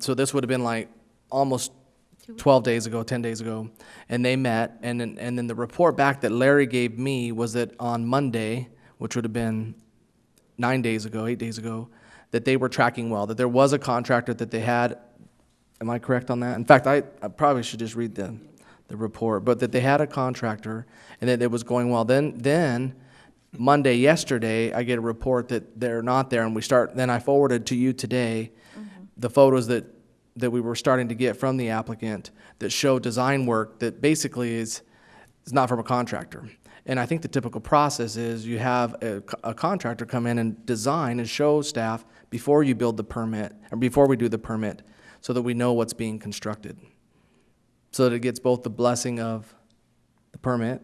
so this would have been like almost 12 days ago, 10 days ago, and they met, and then the report back that Larry gave me was that on Monday, which would have been 8 days ago, that they were tracking well, that there was a contractor that they had. Am I correct on that? In fact, I probably should just read the report, but that they had a contractor and that it was going well. Then Monday, yesterday, I get a report that they're not there, and then I forwarded to you today the photos that we were starting to get from the applicant that show design work that basically is not from a contractor. And I think the typical process is you have a contractor come in and design and show staff before you build the permit, or before we do the permit, so that we know what's being constructed. So that it gets both the blessing of the permit,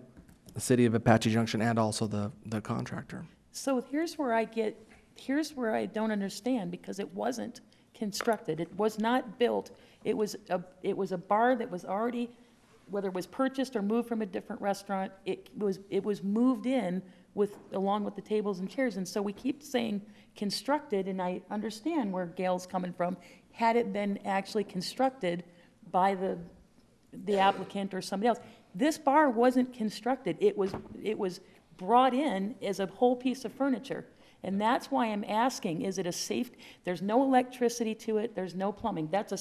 the city of Apache Junction, and also the contractor. So here's where I don't understand, because it wasn't constructed. It was not built. It was a bar that was already, whether it was purchased or moved from a different restaurant, it was moved in along with the tables and chairs. And so we keep saying constructed, and I understand where Gail's coming from. Had it been actually constructed by the applicant or somebody else. This bar wasn't constructed. It was brought in as a whole piece of furniture. And that's why I'm asking, is it a safe, there's no electricity to it, there's no plumbing. Those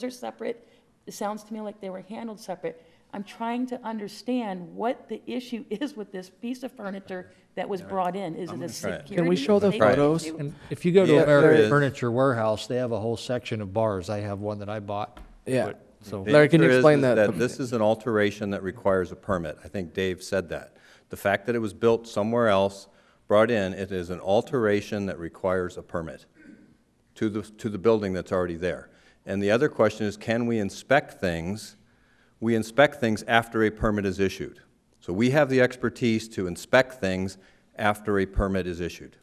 are separate. It sounds to me like they were handled separate. I'm trying to understand what the issue is with this piece of furniture that was brought in. Is it a security? Can we show the safety photos? issue? And if you go to Yeah, there American is. Furniture Warehouse, they have a whole section of bars. I have one that I bought. Yeah. So, The Larry, can you answer is explain that? this is an alteration that requires a permit. I think Dave said that. The fact that it was built somewhere else, brought in, it is an alteration that requires a permit to the building that's already there. And the other question is, can we inspect things? We inspect things after a permit is issued. So we have the expertise to inspect things after a permit is issued.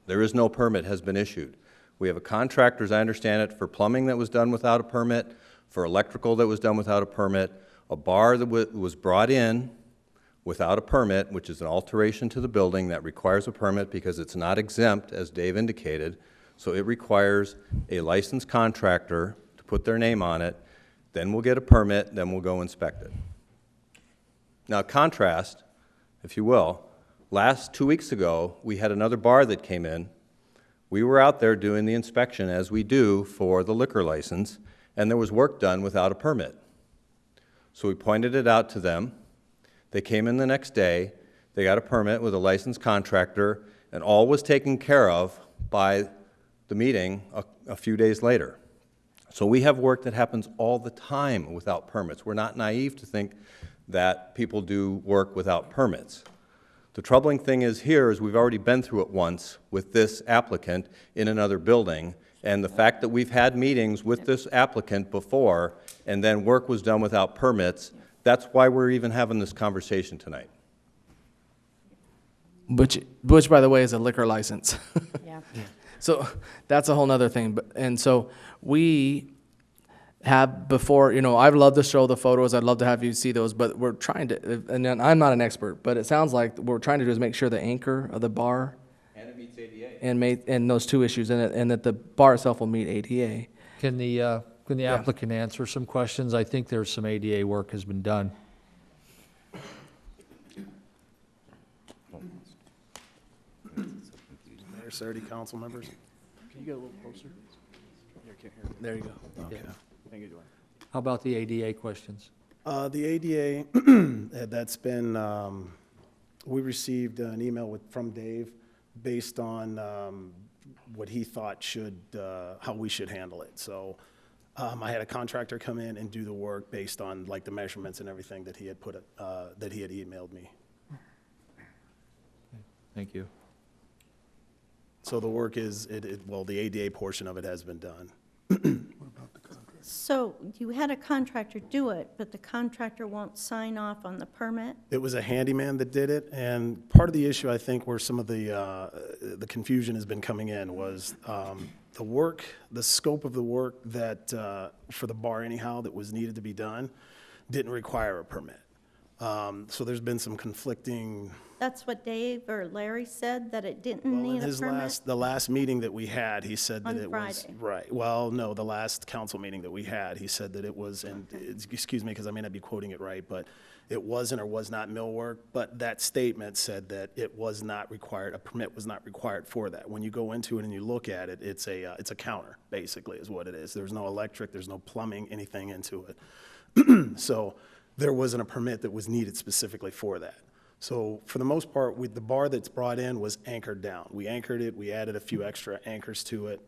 There is no permit has been issued. We have a contractor, as I understand it, for plumbing that was done without a permit, for electrical that was done without a permit, a bar that was brought in without a permit, which is an alteration to the building that requires a permit because it's not exempt, as Dave indicated. So it requires a licensed contractor to put their name on it. Then we'll get a permit, then we'll go inspect it. Now, contrast, if you will, 2 weeks ago, we had another bar that came in. We were out there doing the inspection, as we do for the liquor license, and there was work done without a permit. So we pointed it out to them. They came in the next day. They got a permit with a licensed contractor, and all was taken care of by the meeting a few days later. So we have work that happens all the time without permits. We're not naive to think that people do work without permits. The troubling thing is here is we've already been through it once with this applicant in another building, and the fact that we've had meetings with this applicant before and then work was done without permits, that's why we're even having this conversation tonight. Which, by the way, is a liquor license. Yeah. So that's a whole nother thing. And so we have before, I'd love to show the photos. I'd love to have you see those, but we're trying to, and then I'm not an expert, but it sounds like what we're trying to do is make sure the anchor of the bar And it meets ADA. and those two issues, and that the bar itself will meet ADA. Can the applicant answer some questions? I think there's some ADA work has been done. Mayor, Saturday, council members. Can you get a little closer? Yeah, I can't hear you. There you go. Okay. Yeah. Thank you, Dwayne. How about the ADA questions? The ADA, that's been, we received an email from Dave based on what he thought how we should handle it. So I had a contractor come in and do the work based on like the measurements and everything that he had that he had emailed me. Thank you. So the work is, well, the ADA portion of it has been done. So you had a contractor do it, but the contractor won't sign off on the permit? It was a handyman that did it, and part of the issue, I think, where some of the confusion has been coming in was the scope of the work that, for the bar anyhow, that was needed to be done, didn't require a permit. So there's been some conflicting. That's what Dave or Larry said, that it didn't Well, need in a his permit? the last meeting that we had, he said that On it was. Friday. Right, well, no, the last council meeting that we had, he said that it was, and excuse me, because I may not be quoting it right, but it wasn't or was not millwork, but that statement said that it was not required, a permit was not required for that. When you go into it and you look at it, it's a counter, basically, is what it is. There's no electric, there's no plumbing, anything into it. So there wasn't a permit that was needed specifically for that. So for the most part, with the bar that's brought in was anchored down. We anchored it, we added a few extra anchors to it.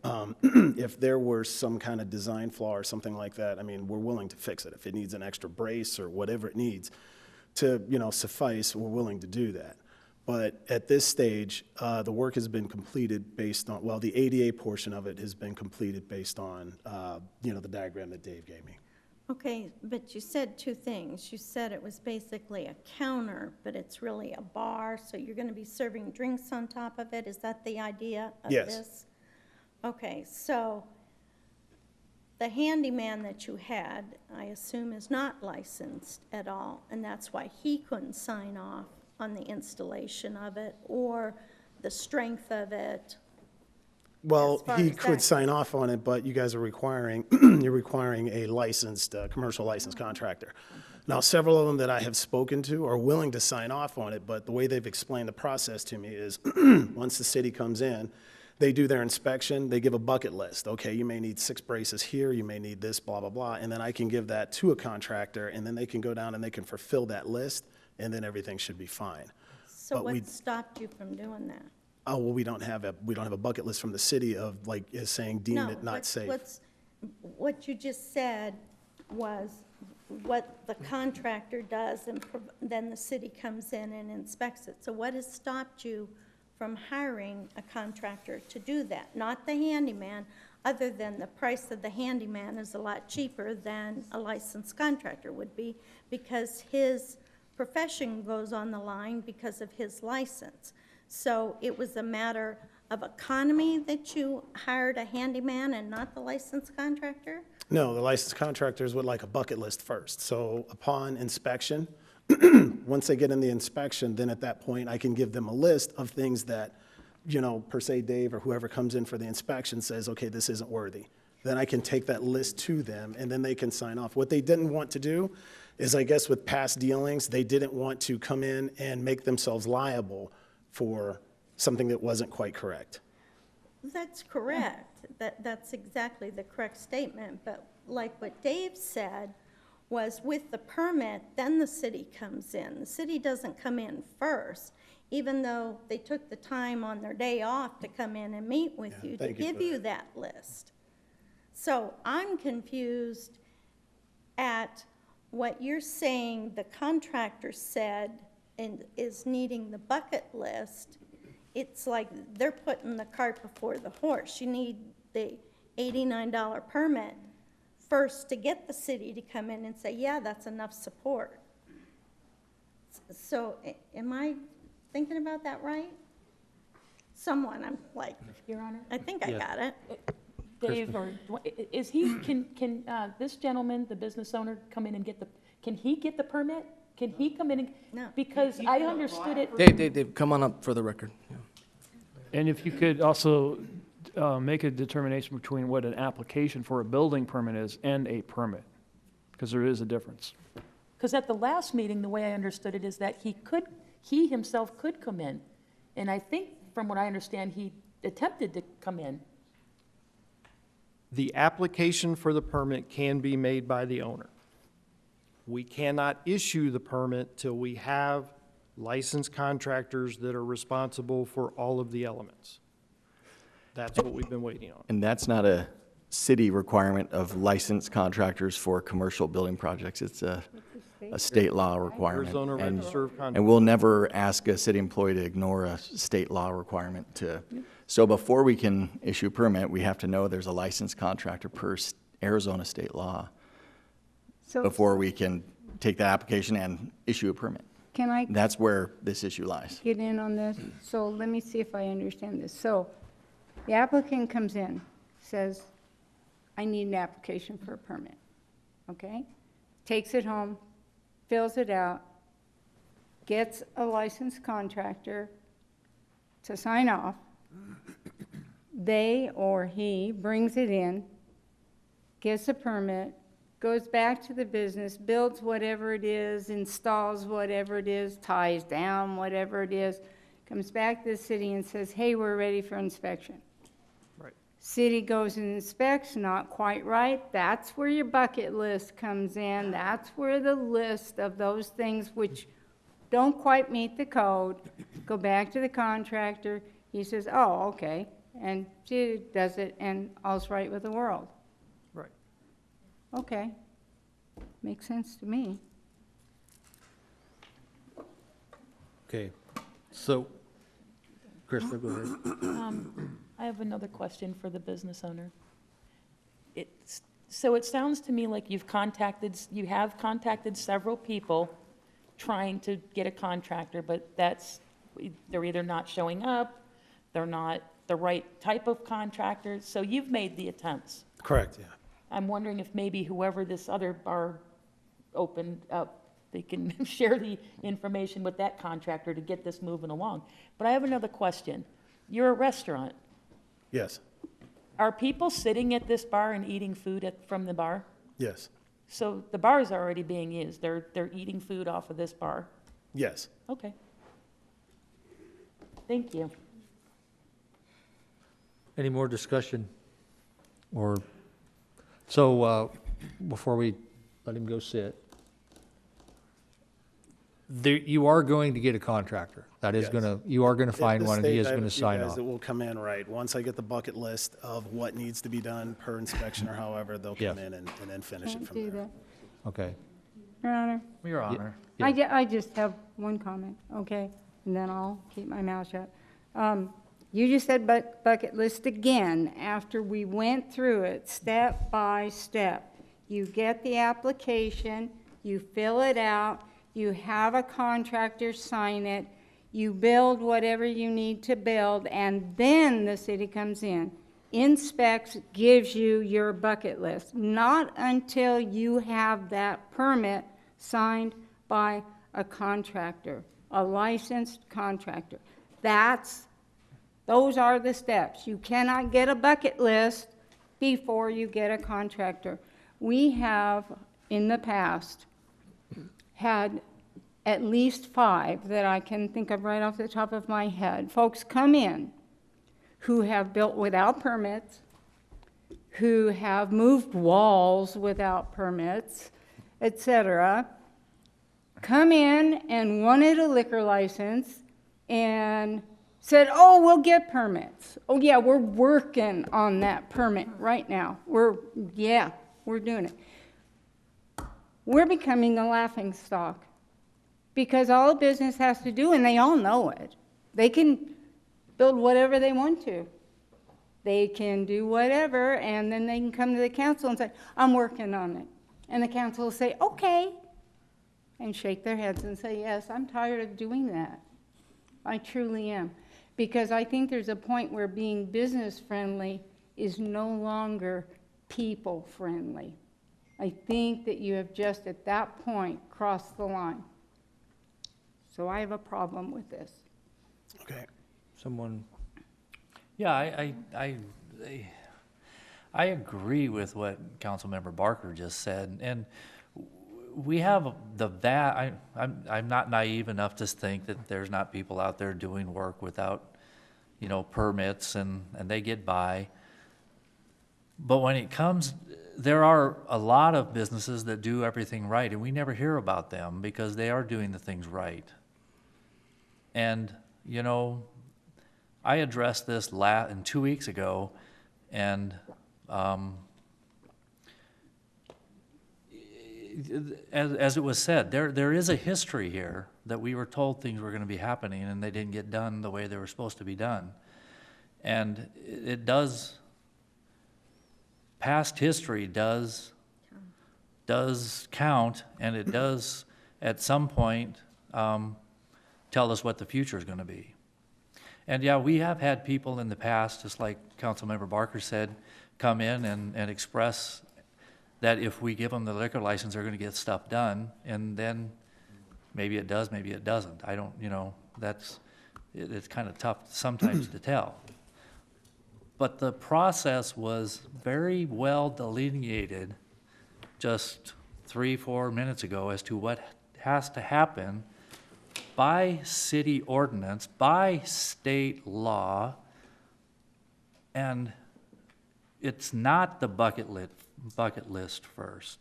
If there were some kind of design flaw or something like that, I mean, we're willing to fix it. If it needs an extra brace or whatever it needs to, suffice, we're willing to do that. But at this stage, the work has been completed based on, well, the ADA portion of it has been completed based on, the diagram that Dave gave me. Okay, but you said two things. You said it was basically a counter, but it's really a bar, so you're going to be serving drinks on top of it? Is that the idea of Yes. this? Okay, so the handyman that you had, I assume, is not licensed at all, and that's why he couldn't sign off on the installation of it or the strength of it. Well, As far he as could that- sign off on it, but you guys are requiring, you're requiring a licensed, commercial licensed contractor. Now, several of them that I have spoken to are willing to sign off on it, but the way they've explained the process to me is, once the city comes in, they do their inspection, they give a bucket list. Okay, you may need 6 braces here, you may need this, blah, blah, blah, and then I can give that to a contractor, and then they can go down and they can fulfill that list, and then everything should be fine. So But what stopped you from doing that? Oh, well, we don't have a bucket list from the city of, like, is saying deem it not safe. What you just said was what the contractor does, and then the city comes in and inspects it. So what has stopped you from hiring a contractor to do that? Not the handyman, other than the price of the handyman is a lot cheaper than a licensed contractor would be, because his profession goes on the line because of his license. So it was a matter of economy that you hired a handyman and not the licensed contractor? No, the licensed contractors would like a bucket list first. So upon inspection, once they get in the inspection, then at that point, I can give them a list of things that, per se Dave or whoever comes in for the inspection says, okay, this isn't worthy. Then I can take that list to them, and then they can sign off. What they didn't want to do is, I guess with past dealings, they didn't want to come in and make themselves liable for something that wasn't quite correct. That's correct. That's exactly the correct statement. But like what Dave said was, with the permit, then the city comes in. The city doesn't come in first, even though they took the time on their day off to come in and meet with you to give you that list. So I'm confused at what you're saying the contractor said and is needing the bucket list. It's like they're putting the cart before the horse. You need the $89 permit first to get the city to come in and say, yeah, that's enough support. So am I thinking about that right? someone, I'm like, Your Honor? I think I Yes. got it. Dave, or, is he, can, this gentleman, the business owner, come in and get the, can he get the permit? Can he come in and? No. Because I understood it. Dave, come on up for the record. Yeah. And if you could also make a determination between what an application for a building permit is and a permit, because there is a difference. Because at the last meeting, the way I understood it is that he himself could come in. And I think, from what I understand, he attempted to come in. The application for the permit can be made by the owner. We cannot issue the permit till we have licensed contractors that are responsible for all of the elements. That's what we've been waiting on. And that's not a city requirement of licensed contractors for commercial building projects. It's a state law requirement. Arizona Register of Contractors. And we'll never ask a city employee to ignore a state law requirement to. So before we can issue a permit, we have to know there's a licensed contractor per Arizona state law before we can take that application and issue a permit. Can I That's where this issue lies. get in on this? So let me see if I understand this. So the applicant comes in, says, I need an application for a permit, okay? Takes it home, fills it out, gets a licensed contractor to sign off. They or he brings it in, gets a permit, goes back to the business, builds whatever it is, installs whatever it is, ties down whatever it is, comes back to the city and says, hey, we're ready for inspection. Right. City goes and inspects, not quite right. That's where your bucket list comes in. That's where the list of those things which don't quite meet the code go back to the contractor. He says, oh, okay, and she does it, and all's right with the world. Right. Okay, makes sense to me. Okay, so, Krista, go ahead. I have another question for the business owner. So it sounds to me like you have contacted several people trying to get a contractor, but they're either not showing up, they're not the right type of contractor, so you've made the attempts. Correct, yeah. I'm wondering if maybe whoever this other bar opened up, they can share the information with that contractor to get this moving along. But I have another question. You're a restaurant. Yes, Are people sitting at this bar and eating food from the bar? yes, So the bar is already being used. They're eating food off of this bar. yes. Okay. Thank you. Any more discussion? Or, so, before we let him go sit, you are going to get a contractor. That is Yes. you are gonna find At this one, and he stage, is I have gonna a few sign guys off. that will come in, right, once I get the bucket list of what needs to be done per inspection or however, they'll Yeah. come in and then finish it Can't from do there. that. Okay. Your Honor, Your Honor. I just have one comment, okay? And then I'll keep my mouth shut. You just said bucket list again, after we went through it step by step. You get the application, you fill it out, you have a contractor sign it, you build whatever you need to build, and then the city comes in, inspects, gives you your bucket list. Not until you have that permit signed by a contractor, a licensed contractor. Those are the steps. You cannot get a bucket list before you get a contractor. We have, in the past, had at least 5 that I can think of right off the top of my head. Folks come in who have built without permits, who have moved walls without permits, etc., come in and wanted a liquor license and said, oh, we'll get permits. Oh, yeah, we're working on that permit right now. We're doing it. We're becoming a laughingstock because all a business has to do, and they all know it, they can build whatever they want to. They can do whatever, and then they can come to the council and say, I'm working on it. And the council will say, okay, and shake their heads and say, yes, I'm tired of doing that. I truly am. Because I think there's a point where being business-friendly is no longer people-friendly. I think that you have just at that point crossed the line. So I have a problem with this. Okay. Someone, Yeah, I agree with what Councilmember Barker just said, and we have I'm not naive enough to think that there's not people out there doing work without, permits and they get by. But when it comes, there are a lot of businesses that do everything right, and we never hear about them because they are doing the things right. And, I addressed this 2 weeks ago, and as it was said, there is a history here that we were told things were going to be happening and they didn't get done the way they were supposed to be done. And it does, past history does count, and it does at some point tell us what the future is going to be. And yeah, we have had people in the past, just like Councilmember Barker said, come in and express that if we give them the liquor license, they're going to get stuff done, and then maybe it does, maybe it doesn't. I don't, it's kind of tough sometimes to tell. But the process was very well delineated just 3-4 minutes ago as to what has to happen by city ordinance, by state law, and it's not the bucket list first.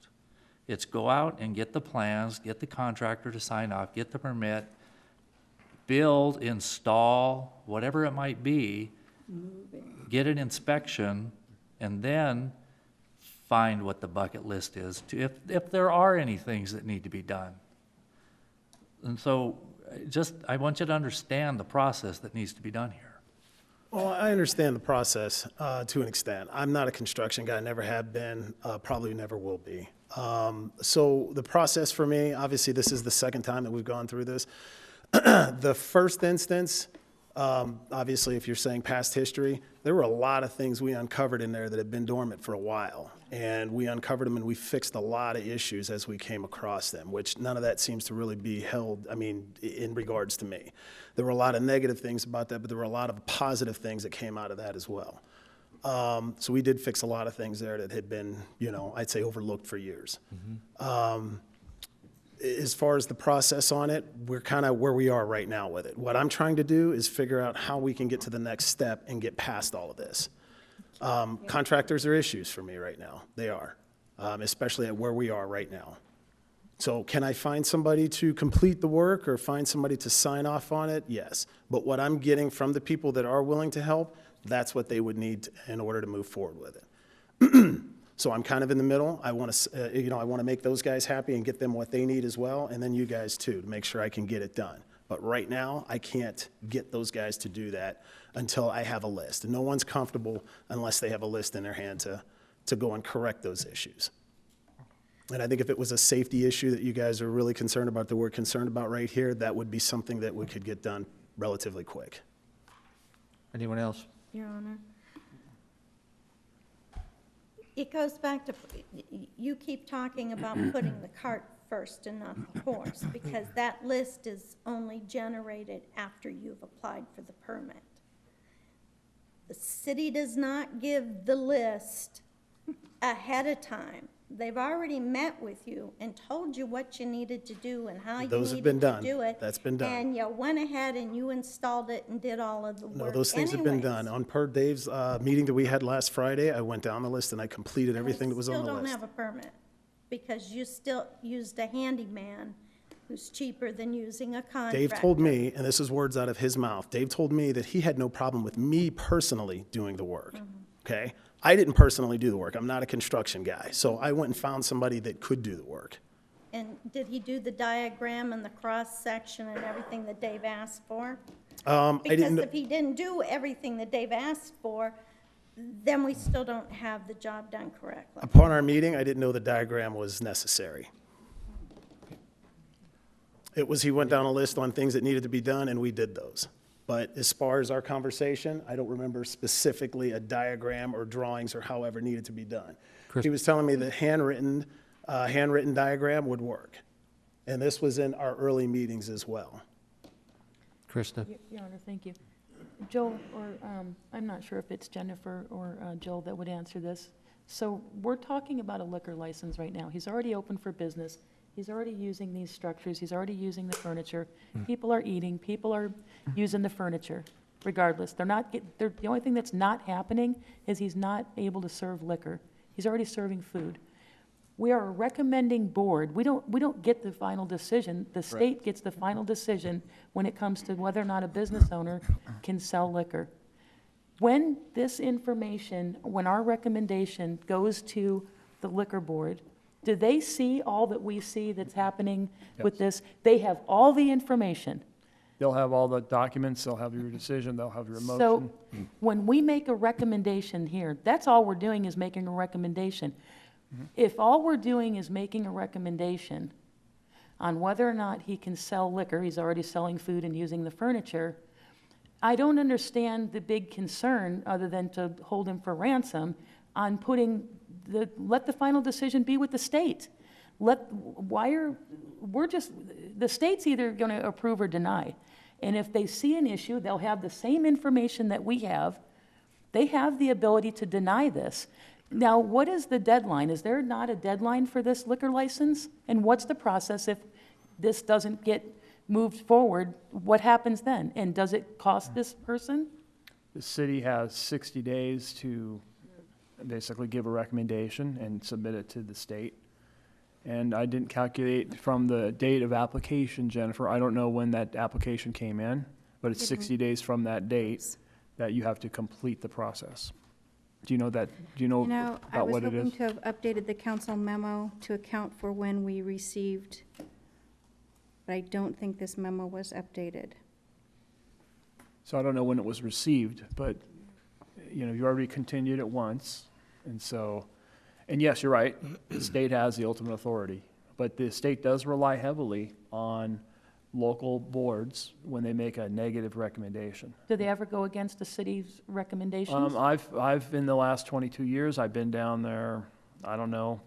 It's go out and get the plans, get the contractor to sign off, get the permit, build, install, whatever it might be, get an inspection, and then find what the bucket list is, if there are any things that need to be done. And so I want you to understand the process that needs to be done here. Well, I understand the process to an extent. I'm not a construction guy, never have been, probably never will be. So the process for me, obviously this is the second time that we've gone through this. The first instance, obviously if you're saying past history, there were a lot of things we uncovered in there that had been dormant for a while. And we uncovered them and we fixed a lot of issues as we came across them, which none of that seems to really be held, in regards to me. There were a lot of negative things about that, but there were a lot of positive things that came out of that as well. So we did fix a lot of things there that had been, I'd say overlooked for years. As far as the process on it, we're kind of where we are right now with it. What I'm trying to do is figure out how we can get to the next step and get past all of this. Contractors are issues for me right now. They are, especially at where we are right now. So can I find somebody to complete the work or find somebody to sign off on it? Yes. But what I'm getting from the people that are willing to help, that's what they would need in order to move forward with it. So I'm kind of in the middle. I want to, I want to make those guys happy and get them what they need as well, and then you guys too, to make sure I can get it done. But right now, I can't get those guys to do that until I have a list. And no one's comfortable unless they have a list in their hand to go and correct those issues. And I think if it was a safety issue that you guys are really concerned about, that we're concerned about right here, that would be something that we could get done relatively quick. anyone else? Your Honor. It goes back to, you keep talking about putting the cart first and not the horse, because that list is only generated after you've applied for the permit. The city does not give the list ahead of time. They've already met with you and told you what you needed to do and how you needed to do it. That's been done. And you went ahead and you installed it and did all of the work. No, those things have been done. On per Dave's meeting that we had last Friday, I went down the list and I completed everything that was on the Still don't list. have a permit because you still used a handyman who's cheaper than using a contractor. Dave told me, and this is words out of his mouth, Dave told me that he had no problem with me personally doing the work, okay? I didn't personally do the work. I'm not a construction guy. So I went and found somebody that could do the work. And did he do the diagram and the cross-section and everything that Dave asked for? Because if he didn't do everything that Dave asked for, then we still don't have the job done correctly. Upon our meeting, I didn't know the diagram was necessary. It was, he went down a list on things that needed to be done, and we did those. But as far as our conversation, I don't remember specifically a diagram or drawings or however needed to be done. Chris- He was telling me the handwritten diagram would work. And this was in our early meetings as well. Krista? Your Honor, thank you. Joel, or I'm not sure if it's Jennifer or Joel that would answer this. So we're talking about a liquor license right now. He's already open for business. He's already using these structures. He's already using the furniture. People are eating. People are using the furniture, regardless. The only thing that's not happening is he's not able to serve liquor. He's already serving food. We are a recommending board. We don't get the final decision. The state gets the final decision when it comes to whether or not a business owner can sell liquor. When this information, when our recommendation goes to the liquor board, do they see all that we see that's happening with this? They have all the information. They'll have all the documents, they'll have your decision, they'll have your motion. So when we make a recommendation here, that's all we're doing is making a recommendation. If all we're doing is making a recommendation on whether or not he can sell liquor, he's already selling food and using the furniture, I don't understand the big concern, other than to hold him for ransom, on let the final decision be with the state. The state's either going to approve or deny. And if they see an issue, they'll have the same information that we have. They have the ability to deny this. Now, what is the deadline? Is there not a deadline for this liquor license? And what's the process if this doesn't get moved forward? What happens then? And does it cost this person? The city has 60 days to basically give a recommendation and submit it to the state. And I didn't calculate from the date of application, Jennifer. I don't know when that application came in, but it's 60 days from that date that you have to complete the process. Do you know that? Do you know about what it is? I was hoping to have updated the council memo to account for when we received, but I don't think this memo was updated. So I don't know when it was received, but, you already continued it once. And so, and yes, you're right, the state has the ultimate authority, but the state does rely heavily on local boards when they make a negative recommendation. Do they ever go against the city's recommendations? I've in the last 22 years, I've been down there, I don't know,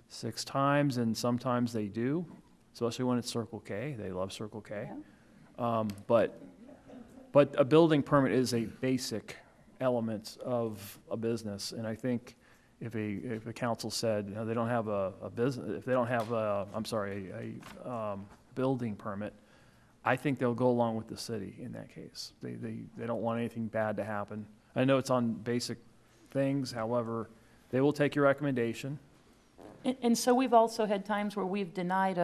6 times, and sometimes they do, especially when it's Circle K. They love Circle K. Yeah. But a building permit is a basic element of a business, and I think if a council said they don't have a business, if they don't have a building permit, I think they'll go along with the city in that case. They don't want anything bad to happen. I know it's on basic things, however, they will take your recommendation. And so we've also had times where we've denied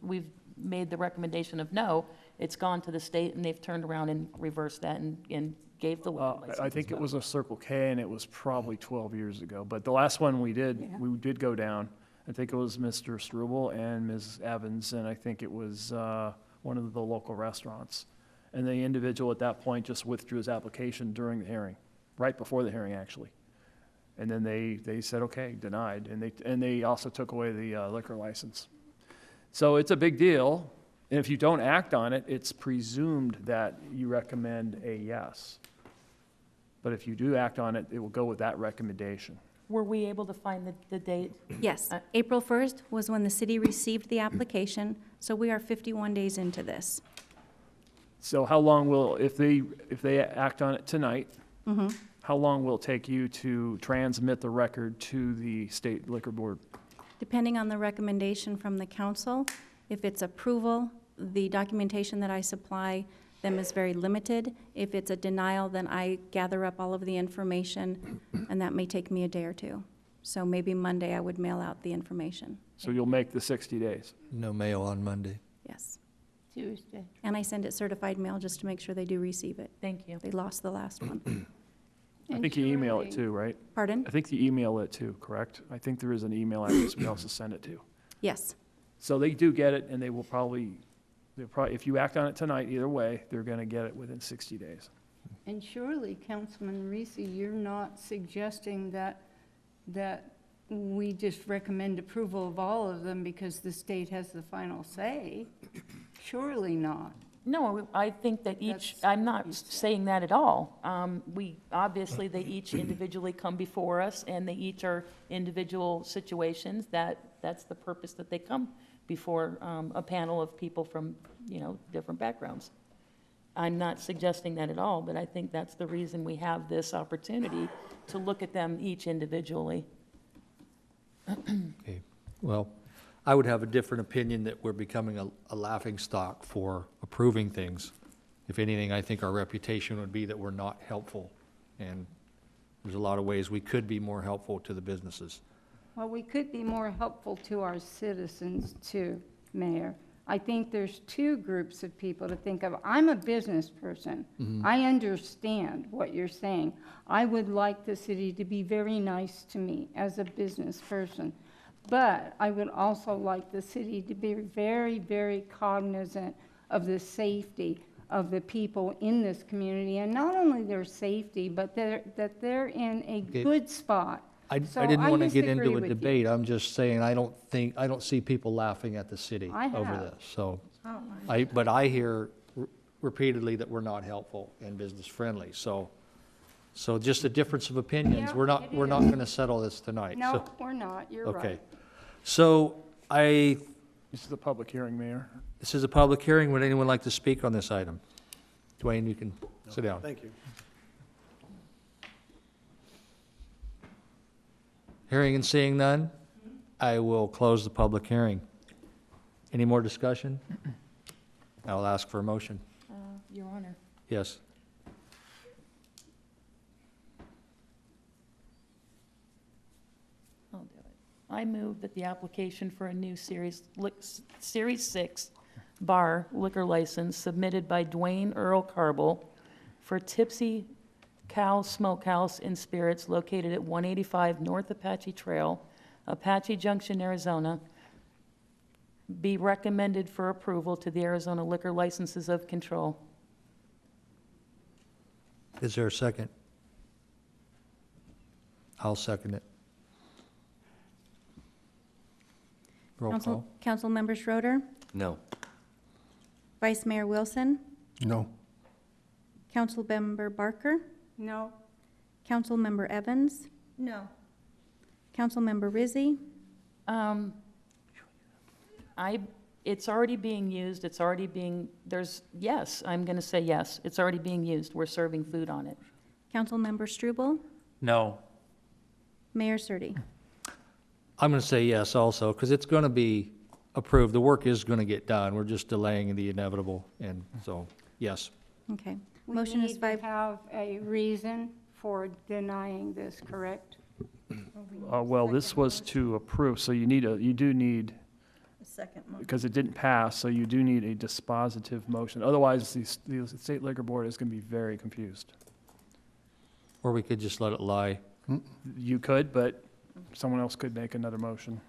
we've made the recommendation of no, it's gone to the state, and they've turned around and reversed that and gave the license. I think it was a Circle K, and it was probably 12 years ago. But the last one we did go down. I think it was Mr. Struble and Ms. Evans, and I think it was one of the local restaurants. And the individual at that point just withdrew his application during the hearing, right before the hearing, actually. And then they said, okay, denied, and they also took away the liquor license. So it's a big deal, and if you don't act on it, it's presumed that you recommend a yes. But if you do act on it, it will go with that recommendation. Were we able to find the date? Yes, April 1st was when the city received the application, so we are 51 days into this. So how long will, if they act on it tonight, how long will it take you to transmit the record to the state liquor board? Depending on the recommendation from the council, if it's approval, the documentation that I supply them is very limited. If it's a denial, then I gather up all of the information, and that may take me a day or two. So maybe Monday I would mail out the information. So you'll make the 60 days? No mail on Monday. Yes. Tuesday. And I send it certified mail just to make sure they do receive it. Thank you. They lost the last one. I think you email it too, right? Pardon? I think you email it too, correct? I think there is an email address we also send it to. Yes. So they do get it, and they'll probably, if you act on it tonight, either way, they're going to get it within 60 days. And surely, Councilman Reese, you're not suggesting that we just recommend approval of all of them because the state has the final say? Surely not. No, I think that I'm not saying that at all. Obviously, they each individually come before us, and they each are individual situations. That's the purpose that they come before a panel of people from, different backgrounds. I'm not suggesting that at all, but I think that's the reason we have this opportunity to look at them each individually. Okay, well, I would have a different opinion that we're becoming a laughingstock for approving things. If anything, I think our reputation would be that we're not helpful, and there's a lot of ways we could be more helpful to the businesses. Well, we could be more helpful to our citizens too, Mayor. I think there's two groups of people to think of. I'm a business person. I understand what you're saying. I would like the city to be very nice to me as a business person. But I would also like the city to be very, very cognizant of the safety of the people in this community, and not only their safety, but that they're in a good spot. I So didn't want to get disagree into a with you. debate. I'm just saying, I don't see people laughing at the city I over have. this. So, Oh, but I hear repeatedly that we're not helpful and business friendly. So just a difference of opinions. Yeah, We're not it going to settle this tonight. No, So- we're not, you're Okay. right. So This is a public hearing, Mayor. this is a public hearing. Would anyone like to speak on this item? Dwayne, you can sit down. Thank you. Hearing and seeing none, I will close the public hearing. Any more discussion? I'll ask for a motion. Your Honor. Yes. I'll do it. I move that the application for a new Series 6 bar liquor license submitted by Dwayne Earl Carble for Tipsy Cow Smokehouse and Spirits located at 185 North Apache Trail, Apache Junction, Arizona, be recommended for approval to the Arizona Liquor Licenses of Control. Is there a second? I'll second it. Roll call. Councilmember Schroeder, No. Vice Mayor Wilson, No. Councilmember Barker, No, Councilmember Evans, No. Councilmember Rizzi, It's already being used, yes, I'm going to say yes. It's already being used. We're serving food on it. Councilmember Struble, No. Mayor Surtee. I'm going to say yes also, because it's going to be approved. The work is going to get done. We're just delaying the inevitable, and so, yes. Okay. we Motion is need to five. have a reason for denying this, correct? Well, this was to approve, so you do need, A second motion. because it didn't pass, so you do need a dispositive motion. Otherwise, the State Liquor Board is going to be very confused. Or we could just let it lie. You could, but someone else could make another motion.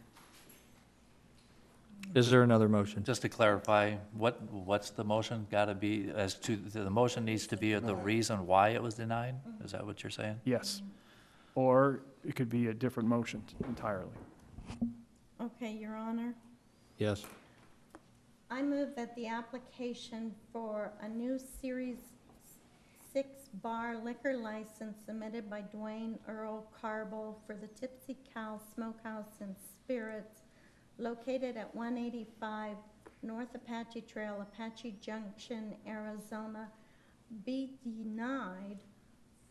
Is there another motion? Just to clarify, what's the motion got to be, as to, the motion needs to be the reason why it was denied? Is that what you're saying? Yes. Or it could be a different motion entirely. Okay, Your Honor. Yes. I move that the application for a new Series 6 bar liquor license submitted by Dwayne Earl Carble for the Tipsy Cow Smokehouse and Spirits located at 185 North Apache Trail, Apache Junction, Arizona, be denied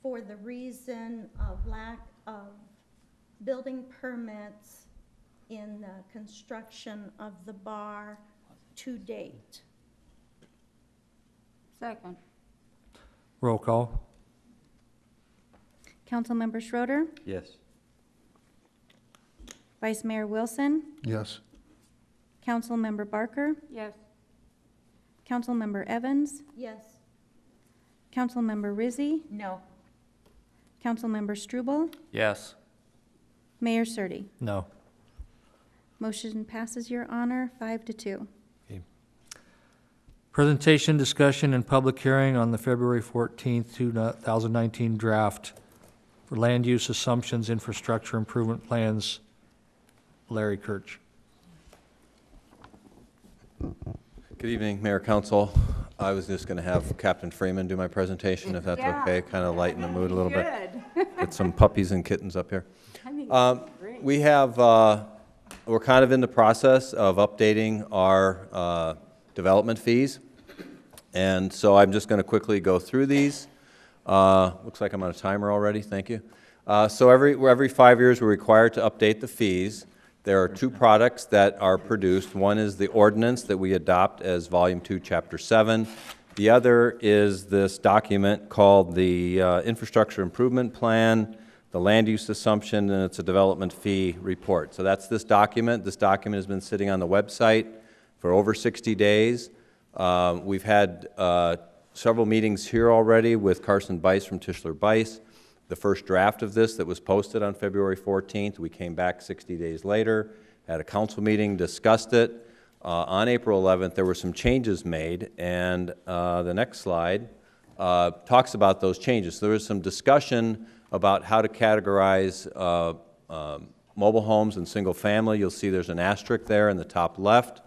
for the reason of lack of building permits in the construction of the bar to date. Second. Roll call. Councilmember Schroeder, Yes. Vice Mayor Wilson, Yes. Councilmember Barker, Yes. Councilmember Evans, Yes. Councilmember Rizzi, No. Councilmember Struble, Yes. Mayor Surtee. No. Motion passes, Your Honor, 5-2. Presentation, discussion, and public hearing on the February 14th, 2019 draft for land use assumptions, infrastructure improvement plans. Larry Kirch. Good evening, Mayor, Council. I was just going to have Captain Freeman do my presentation, if that's Yeah. okay, kind of lighten the mood a little bit. Good. Get some puppies and kittens up here. I think that's great. We have, we're kind of in the process of updating our development fees. And so I'm just going to quickly go through these. Looks like I'm on a timer already, thank you. So every 5 years, we're required to update the fees. There are two products that are produced. One is the ordinance that we adopt as Volume 2, Chapter 7. The other is this document called the Infrastructure Improvement Plan, the Land Use Assumption, and it's a development fee report. So that's this document. This document has been sitting on the website for over 60 days. We've had several meetings here already with Carson Bice from Tischler Bice. The first draft of this that was posted on February 14th, we came back 60 days later, had a council meeting, discussed it. On April 11th, there were some changes made, and the next slide talks about those changes. So there was some discussion about how to categorize mobile homes and single family. You'll see there's an asterisk there in the top left.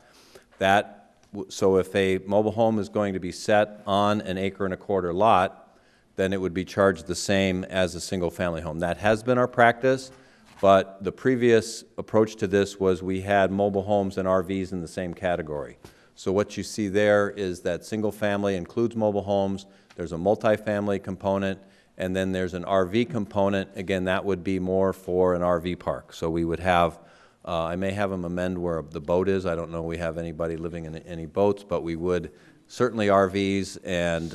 So if a mobile home is going to be set on an 1.25 acre lot, then it would be charged the same as a single-family home. That has been our practice, but the previous approach to this was we had mobile homes and RVs in the same category. So what you see there is that single-family includes mobile homes, there's a multifamily component, and then there's an RV component. Again, that would be more for an RV park. So we would have, I may have them amend where the boat is. I don't know we have anybody living in any boats, but we would certainly RVs and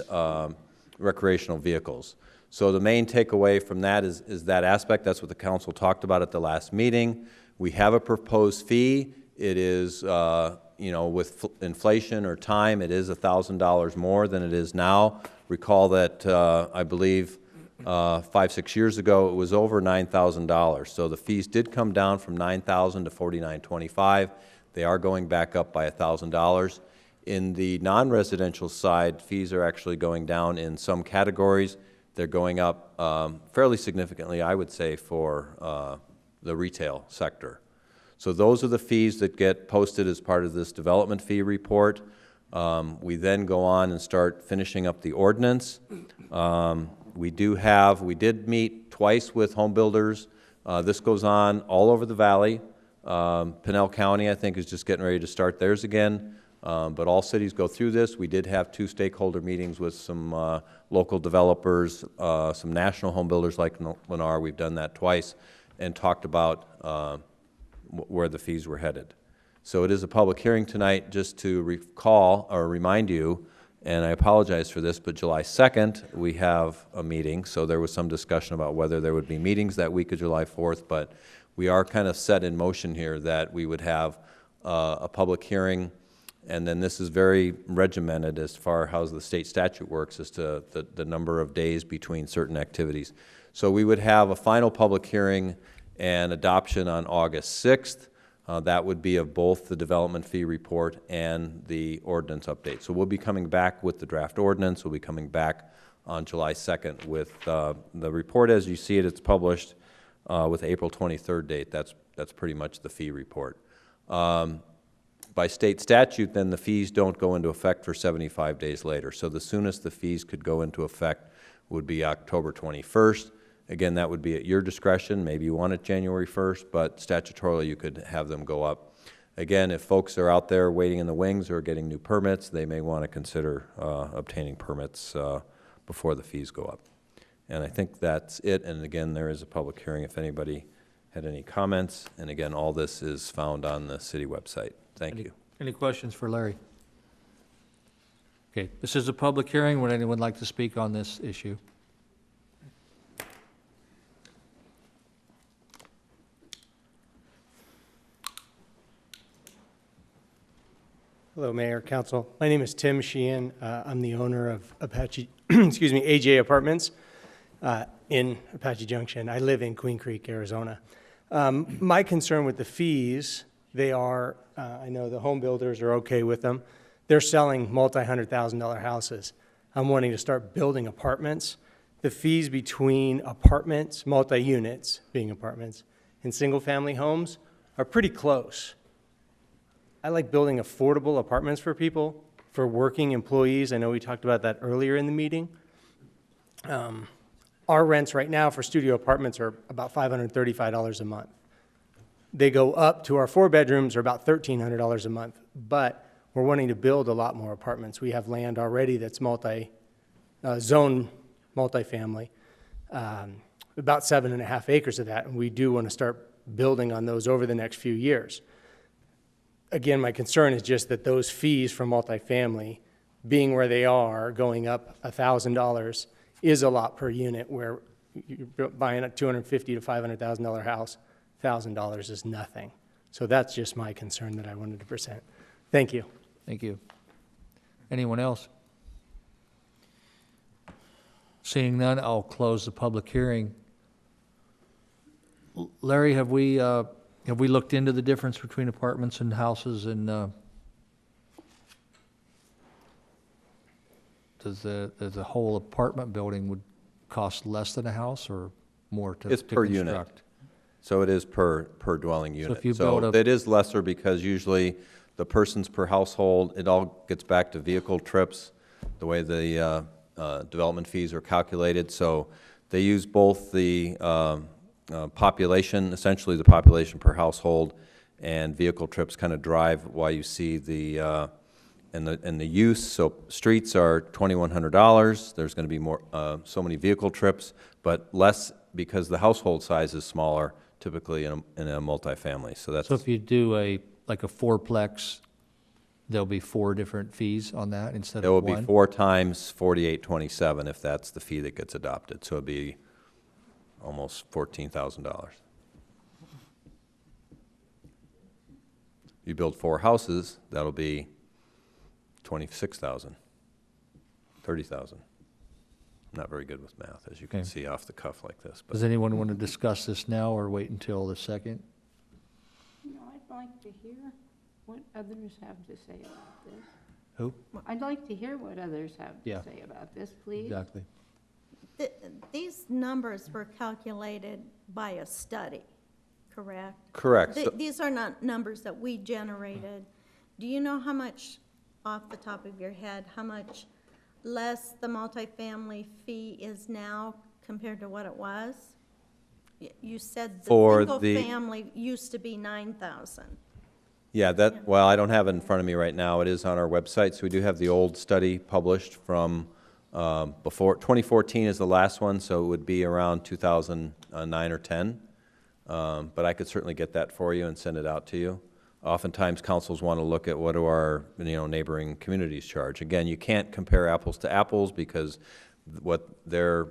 recreational vehicles. So the main takeaway from that is that aspect. That's what the council talked about at the last meeting. We have a proposed fee. It is, you know, with inflation or time, it is $1,000 more than it is now. Recall that I believe 5-6 years ago it was over $9,000. So the fees did come down from $9,000 to $4,925. They are going back up by $1,000. In the non-residential side, fees are actually going down in some categories. They're going up fairly significantly, I would say, for the retail sector. So those are the fees that get posted as part of this development fee report. We then go on and start finishing up the ordinance. We did meet twice with home builders. This goes on all over the valley. Pinell County, I think, is just getting ready to start theirs again. But all cities go through this. We did have 2 stakeholder meetings with some local developers, some national home builders like Lennar. We've done that twice and talked about where the fees were headed. So it is a public hearing tonight. Just to recall or remind you, and I apologize for this, but July 2nd we have a meeting. So there was some discussion about whether there would be meetings that week of July 4th, but we are kind of set in motion here that we would have a public hearing. And then this is very regimented as far as how the state statute works as to the number of days between certain activities. So we would have a final public hearing and adoption on August 6th. That would be of both the development fee report and the ordinance update. So we'll be coming back with the draft ordinance. We'll be coming back on July 2nd with the report as you see it. It's published with April 23rd date. That's pretty much the fee report. By state statute, then the fees don't go into effect for 75 days later. So the soonest the fees could go into effect would be October 21st. Again, that would be at your discretion. Maybe you want it January 1st, but statutorily you could have them go up. Again, if folks are out there waiting in the wings or getting new permits, they may want to consider obtaining permits before the fees go up. And I think that's it. And again, there is a public hearing if anybody had any comments. And again, all this is found on the city website. Thank you. Any questions for Larry? Okay, this is a public hearing. Would anyone like to speak on this issue? Hello, Mayor, Council. My name is Tim Sheehan. I'm the owner of Apache, excuse me, AJ Apartments in Apache Junction. I live in Queen Creek, Arizona. My concern with the fees, they are, I know the home builders are okay with them. They're selling multi-$100,000 houses. I'm wanting to start building apartments. The fees between apartments, multi-units being apartments, and single-family homes are pretty close. I like building affordable apartments for people. for working employees. I know we talked about that earlier in the meeting. Our rents right now for studio apartments are about $535 a month. They go up to our 4 bedrooms are about $1,300 a month, but we're wanting to build a lot more apartments. We have land already that's zone multifamily, about 7.5 acres of that, and we do want to start building on those over the next few years. Again, my concern is just that those fees from multifamily, being where they are, going up $1,000 is a lot per unit, where you're buying a $250,000 to $500,000 house, $1,000 is nothing. So that's just my concern that I wanted to present. Thank you. Thank you. Anyone else? Seeing none, I'll close the public hearing. Larry, have we looked into the difference between apartments and houses, and does the whole apartment building would cost less than a house or more to It's to per construct? unit. So it is per dwelling unit. if you build a- it is lesser because usually the persons per household, it all gets back to vehicle trips, the way the development fees are calculated. So they use both the population, essentially the population per household, and vehicle trips kind of drive why you see the and the use. So streets are $2,100. There's going to be more so many vehicle trips, but less because the household size is smaller, typically in a multifamily. So that's So if you do like a fourplex, there'll be 4 different fees on that instead It of will one? be 4 times $48.27 if that's the fee that gets adopted. So it'd be almost $14,000. You build 4 houses, that'll be $26,000, $30,000. I'm not very good with math, as you can Okay. see off the cuff like this. But Does anyone want to discuss this now or wait until the second? I'd like to hear what others have to say about this. Who? I'd like to hear what others have Yeah. to say about this, please. Exactly. These numbers were calculated by a study, correct? Correct. So- These are not numbers that we generated. Do you know how much, off the top of your head, how much less the multifamily fee is now compared to what it was? You said the For single the- family used to be 9,000. Yeah, well, I don't have it in front of me right now. It is on our website, so we do have the old study published from before, 2014 is the last one, so it would be around 2009 or 10. But I could certainly get that for you and send it out to you. Oftentimes, councils want to look at what do our neighboring communities charge. Again, you can't compare apples to apples because what their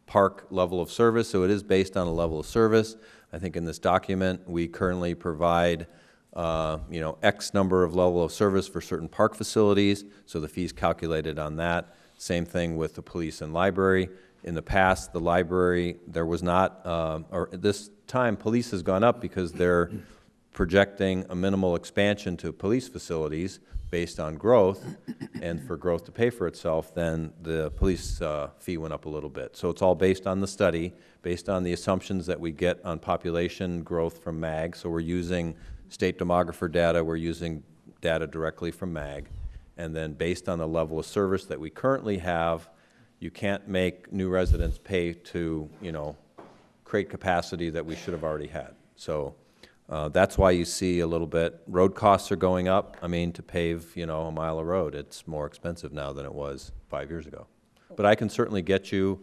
park level of service, so it is based on a level of service. I think in this document, we currently provide X number of level of service for certain park facilities, so the fee's calculated on that. Same thing with the police and library. In the past, the library, there was not, or at this time, police has gone up because they're projecting a minimal expansion to police facilities based on growth, and for growth to pay for itself, then the police fee went up a little bit. So it's all based on the study, based on the assumptions that we get on population growth from MAG. So we're using state demographer data, we're using data directly from MAG, and then based on the level of service that we currently have, you can't make new residents pay to, create capacity that we should have already had. So that's why you see a little bit, road costs are going up. I mean, to pave, a mile of road, it's more expensive now than it was 5 years ago. But I can certainly get you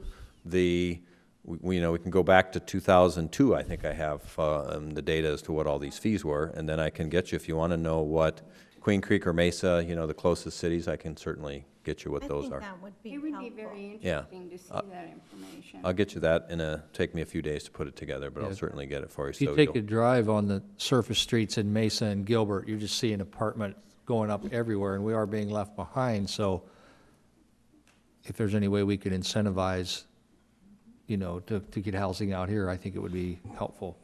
we can go back to 2002, I think I have the data as to what all these fees were, and then I can get you, if you want to know what Queen Creek or Mesa, the closest cities, I can certainly get you what those are. That would be It would be helpful. very Yeah. interesting to see that information. I'll get you that take me a few days to put it together, but I'll Yeah. certainly get it for you. If you so take you'll- a drive on the surface streets in Mesa and Gilbert, you're just seeing apartment going up everywhere, and we are being left behind. So if there's any way we could incentivize, to get housing out here, I think it would be helpful.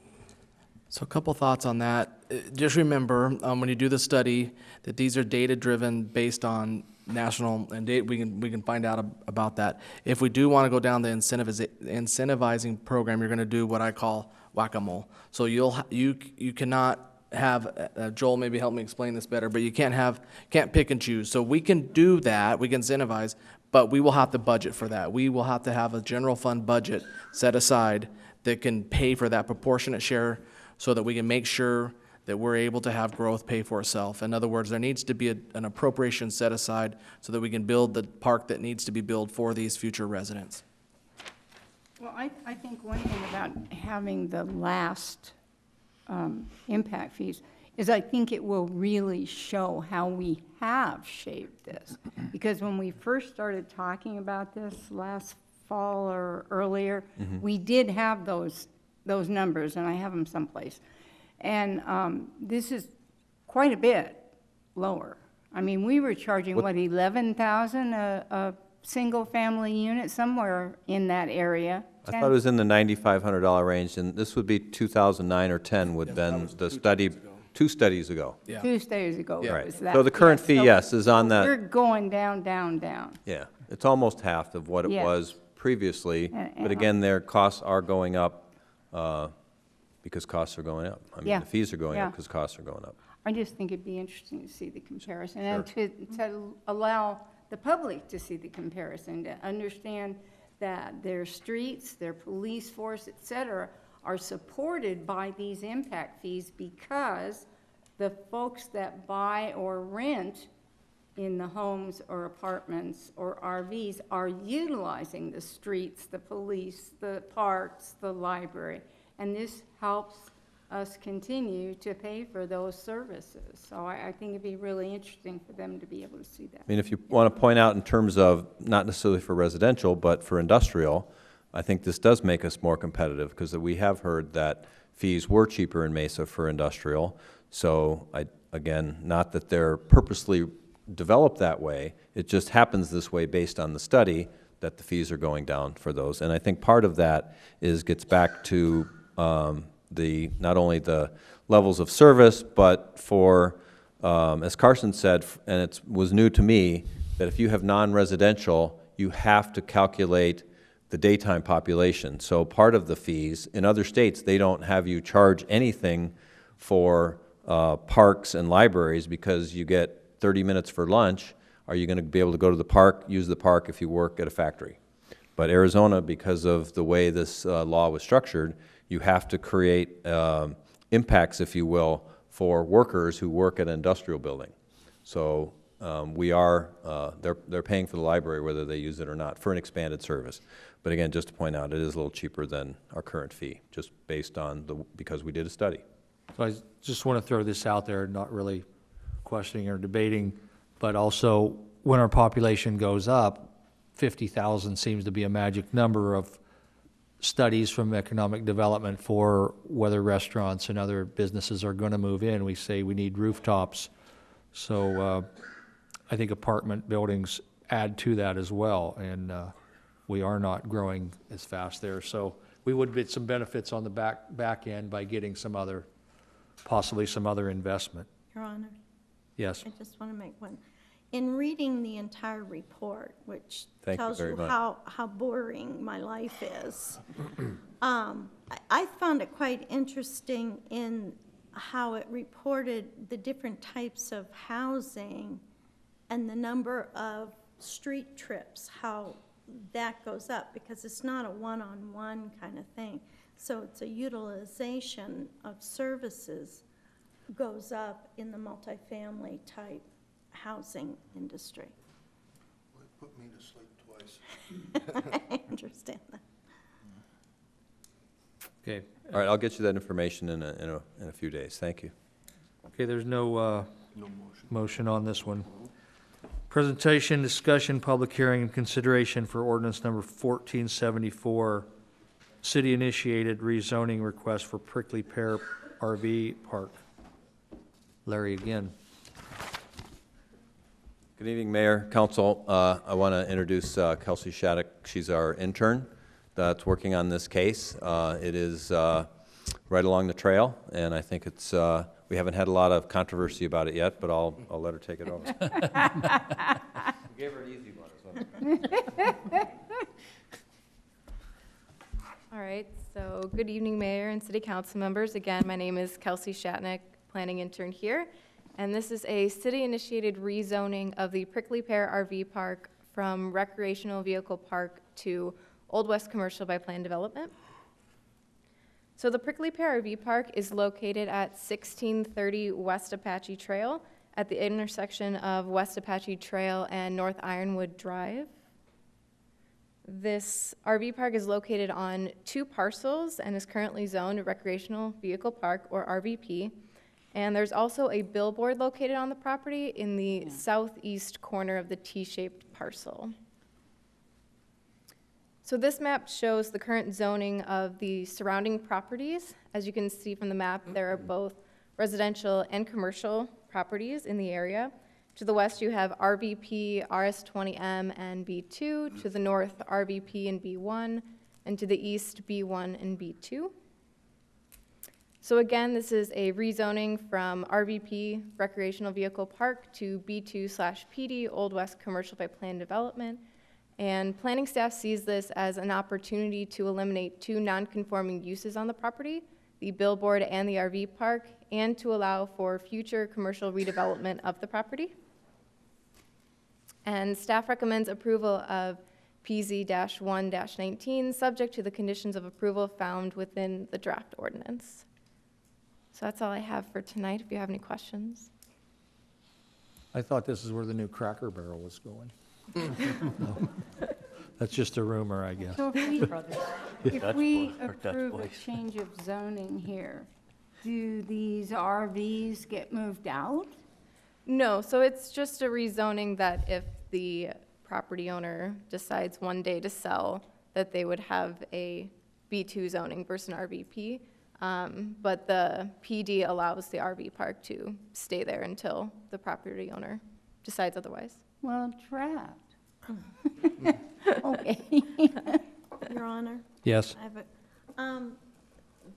So a couple thoughts on that. Just remember, when you do the study, that these are data-driven based on national, and we can find out about that. If we do want to go down the incentivizing program, you're going to do what I call whack-a-mole. So you cannot have, Joel maybe help me explain this better, but you can't pick and choose. So we can do that, we can incentivize, but we will have to budget for that. We will have to have a general fund budget set aside that can pay for that proportionate share so that we can make sure that we're able to have growth pay for itself. In other words, there needs to be an appropriation set aside so that we can build the park that needs to be built for these future residents. Well, I think one thing about having the last impact fees is I think it will really show how we have shaped this. Because when we first started talking about this last fall or earlier, we did have those numbers, and I have them someplace. And this is quite a bit lower. I mean, we were charging, what, 11,000 a single-family unit, somewhere in that area. I thought it was in the $9,500 range, and this would be 2009 or 10 would have been the study, 2 studies ago. Yeah. 2 studies ago. Yeah. It was that. So the current Yeah, fee, so yes, is on that. We're going down, down, down. Yeah, it's almost half of what it Yes. was previously, And- but again, their costs are going up because costs are going up. I mean, Yeah. the fees are going up Yeah. because costs are going up. I just think it'd be interesting to see the comparison and to allow the public to see the comparison, to understand that their streets, their police force, et cetera, are supported by these impact fees because the folks that buy or rent in the homes or apartments or RVs are utilizing the streets, the police, the parks, the library. And this helps us continue to pay for those services. So I think it'd be really interesting for them to be able to see that. I mean, if you want to point out in terms of, not necessarily for residential, but for industrial, I think this does make us more competitive because we have heard that fees were cheaper in Mesa for industrial. So again, not that they're purposely developed that way, it just happens this way based on the study that the fees are going down for those. And I think part of that gets back to not only the levels of service, but for, as Carson said, and it was new to me, that if you have non-residential, you have to calculate the daytime population. So part of the fees, in other states, they don't have you charge anything for parks and libraries because you get 30 minutes for lunch. Are you going to be able to go to the park, use the park if you work at a factory? But Arizona, because of the way this law was structured, you have to create impacts, if you will, for workers who work at an industrial building. So they're paying for the library whether they use it or not for an expanded service. But again, just to point out, it is a little cheaper than our current fee, just based on because we did a study. So I just want to throw this out there, not really questioning or debating, but also when our population goes up, 50,000 seems to be a magic number of studies from economic development for whether restaurants and other businesses are going to move in. We say we need rooftops. So I think apartment buildings add to that as well, and we are not growing as fast there. So we would get some benefits on the back end by getting possibly some other investment. Your Honor, Yes. I just want to make one. In reading the entire report, which Thank you tells very you much. how boring my life is, I found it quite interesting in how it reported the different types of housing and the number of street trips, how that goes up, because it's not a one-on-one kind of thing. So it's a utilization of services goes up in the multifamily type housing industry. Well, it put me to sleep twice. I understand that. Okay. All right, I'll get you that information in a few days. Thank you. Okay, there's no motion on this one. Presentation, discussion, public hearing, and consideration for ordinance number 1474, city-initiated rezoning request for Prickly Pear RV Park. Larry again. Good evening, Mayor, Council. I want to introduce Kelsey Shattuck. She's our intern that's working on this case. It is right along the trail, and I think it's we haven't had a lot of controversy about it yet, but I'll let her take it over. We gave her an easy one. All right, so good evening, Mayor and City Council members. Again, my name is Kelsey Shattuck, planning intern here. And this is a city-initiated rezoning of the Prickly Pear RV Park from recreational vehicle park to Old West Commercial by Plan Development. So the Prickly Pear RV Park is located at 1630 West Apache Trail at the intersection of West Apache Trail and North Ironwood Drive. This RV park is located on 2 parcels and is currently zoned Recreational Vehicle Park, or RVP. And there's also a billboard located on the property in the southeast corner of the T-shaped parcel. So this map shows the current zoning of the surrounding properties. As you can see from the map, there are both residential and commercial properties in the area. To the west, you have RVP, RS20M, and B2. To the north, RVP and B1. And to the east, B1 and B2. So again, this is a rezoning from RVP, Recreational Vehicle Park, to B2/PD, Old West Commercial by Plan Development. And planning staff sees this as an opportunity to eliminate 2 non-conforming uses on the property, the billboard and the RV park, and to allow for future commercial redevelopment of the property. And staff recommends approval of PZ-1-19, subject to the conditions of approval found within the draft ordinance. So that's all I have for tonight, if you have any questions. I thought this is where the new Cracker Barrel was going. No. That's just a rumor, I guess. So if we approve a change of zoning here, do these RVs get moved out? No, so it's just a rezoning that if the property owner decides one day to sell, that they would have a B2 zoning versus an RVP. But the PD allows the RV park to stay there until the property owner decides otherwise. Well, trapped. Okay. Your Honor? Yes. I have a,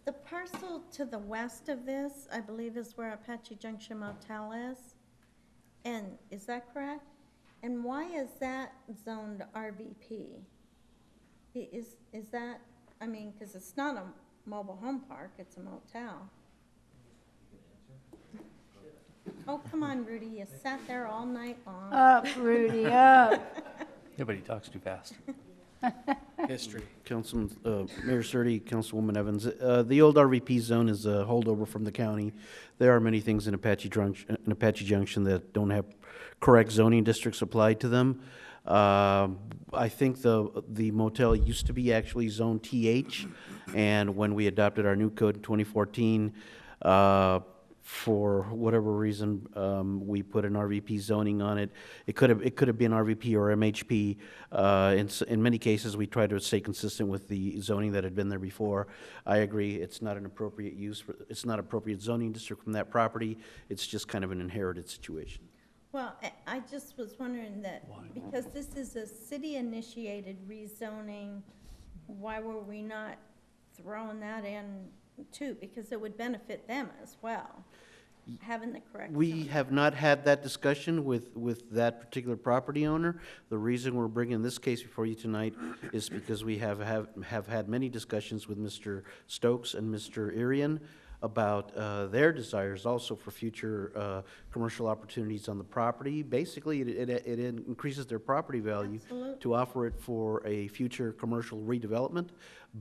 the parcel to the west of this, I believe, is where Apache Junction Motel is. And is that correct? And why is that zoned RVP? Is that, I mean, because it's not a mobile home park, it's a motel. Oh, come on, Rudy, you sat there all night long. Up, Rudy, up. Nobody talks too fast. History. Councilman, Mayor Surtee, Councilwoman Evans, the old RVP zone is a holdover from the county. There are many things in Apache Junction that don't have correct zoning districts applied to them. I think the motel used to be actually zone TH, and when we adopted our new code in 2014, for whatever reason, we put an RVP zoning on it. It could have been RVP or MHP. In many cases, we tried to stay consistent with the zoning that had been there before. I agree, it's not an appropriate use, it's not appropriate zoning district from that property. It's just kind of an inherited situation. Well, I just was wondering that, because this is a city-initiated rezoning, why were we not throwing that in too? Because it would benefit them as well, having the correct We zoning. have not had that discussion with that particular property owner. The reason we're bringing this case before you tonight is because we have had many discussions with Mr. Stokes and Mr. Irian about their desires also for future commercial opportunities on the property. Basically, it increases their property value to offer it for a future commercial redevelopment.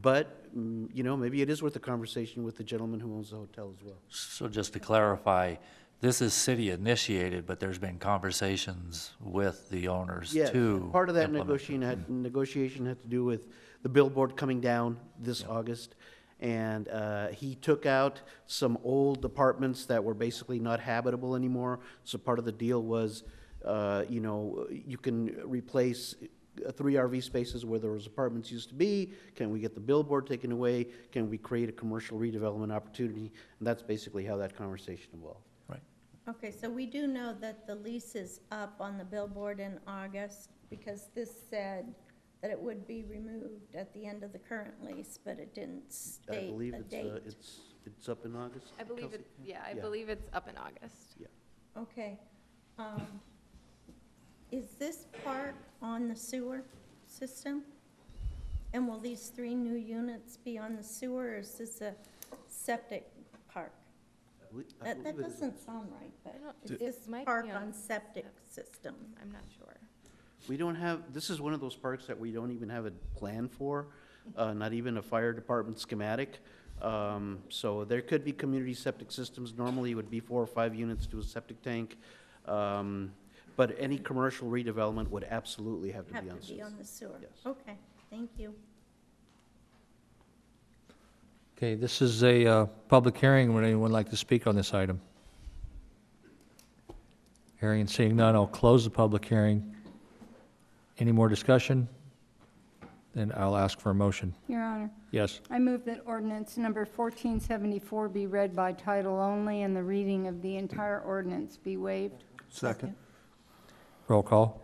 But, you know, maybe it is worth a conversation with the gentleman who owns the hotel as well. So just to clarify, this is city initiated, but there's been conversations with the owners Yes, too. part of that negotiation had to do with the billboard coming down this August. And he took out some old apartments that were basically not habitable anymore. So part of the deal was, you know, you can replace 3 RV spaces where those apartments used to be. Can we get the billboard taken away? Can we create a commercial redevelopment opportunity? And that's basically how that conversation evolved. Right. Okay, so we do know that the lease is up on the billboard in August, because this said that it would be removed at the end of the current lease, but it didn't state a date. It's up in August? I believe Kelsey? I believe it's up in August. Yeah. Okay. Is this park on the sewer system? And will these 3 new units be on the sewer, or is this a septic park? believe That it is. doesn't sound right, but It it's might park be on septic system. I'm not sure. We don't have, this is one of those parks that we don't even have a plan for, not even a fire department schematic. So there could be community septic systems. Normally, it would be 4 or 5 units to a septic tank. But any commercial redevelopment would absolutely have to be on Have to be sewer. on the sewer. Yes. Okay, thank you. Okay, this is a public hearing. Would anyone like to speak on this item? Hearing and seeing none, I'll close the public hearing. Any more discussion? Then I'll ask for a motion. Your Honor, Yes. I move that ordinance number 1474 be read by title only and the reading of the entire ordinance be waived. Second. Roll call.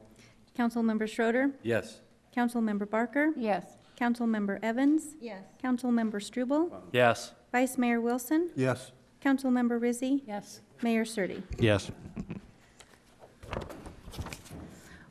Councilmember Schroeder, Yes. Councilmember Barker, Yes. Councilmember Evans, Yes. Councilmember Struble, Yes. Vice Mayor Wilson, Yes. Councilmember Rizzi, Yes. Mayor Surtee. Yes.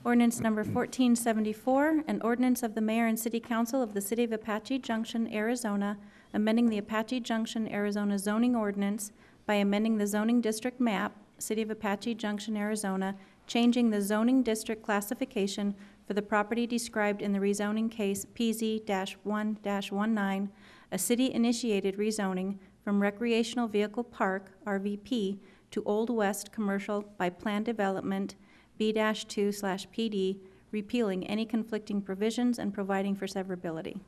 Ordinance number 1474, an ordinance of the mayor and city council of the city of Apache Junction, Arizona, amending the Apache Junction, Arizona zoning ordinance by amending the zoning district map, city of Apache Junction, Arizona, changing the zoning district classification for the property described in the rezoning case PZ-1-19, a city-initiated rezoning from recreational vehicle park, RVP, to Old West Commercial by Plan Development, B-2/PD, repealing any conflicting provisions and providing for severability.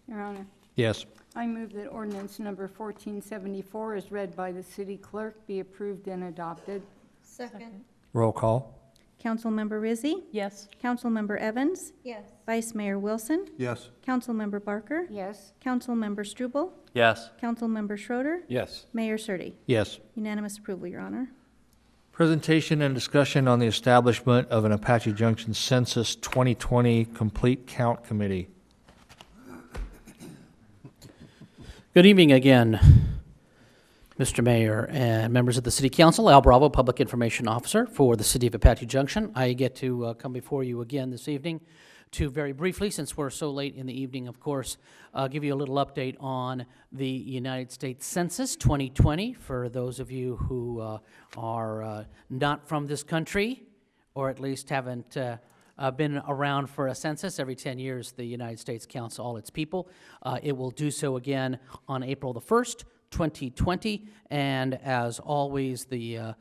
Your Honor, Yes. I move that ordinance number 1474 is read by the city clerk be approved and adopted. Second. Roll call. Councilmember Rizzi, Yes. Councilmember Evans, Yes. Vice Mayor Wilson, Yes. Councilmember Barker, Yes. Councilmember Struble, Yes. Councilmember Schroeder, Yes. Mayor Surtee. Yes. Unanimous approval, Your Honor. Presentation and discussion on the establishment of an Apache Junction Census 2020 Complete Count Committee. Good evening again, Mr. Mayor and members of the City Council. Al Bravo, Public Information Officer for the City of Apache Junction. I get to come before you again this evening to very briefly, since we're so late in the evening, of course, give you a little update on the United States Census 2020 for those of you who are not from this country, or at least haven't been around for a census. Every 10 years, the United States counts all its people. It will do so again on April the 1st, 2020, and as always, the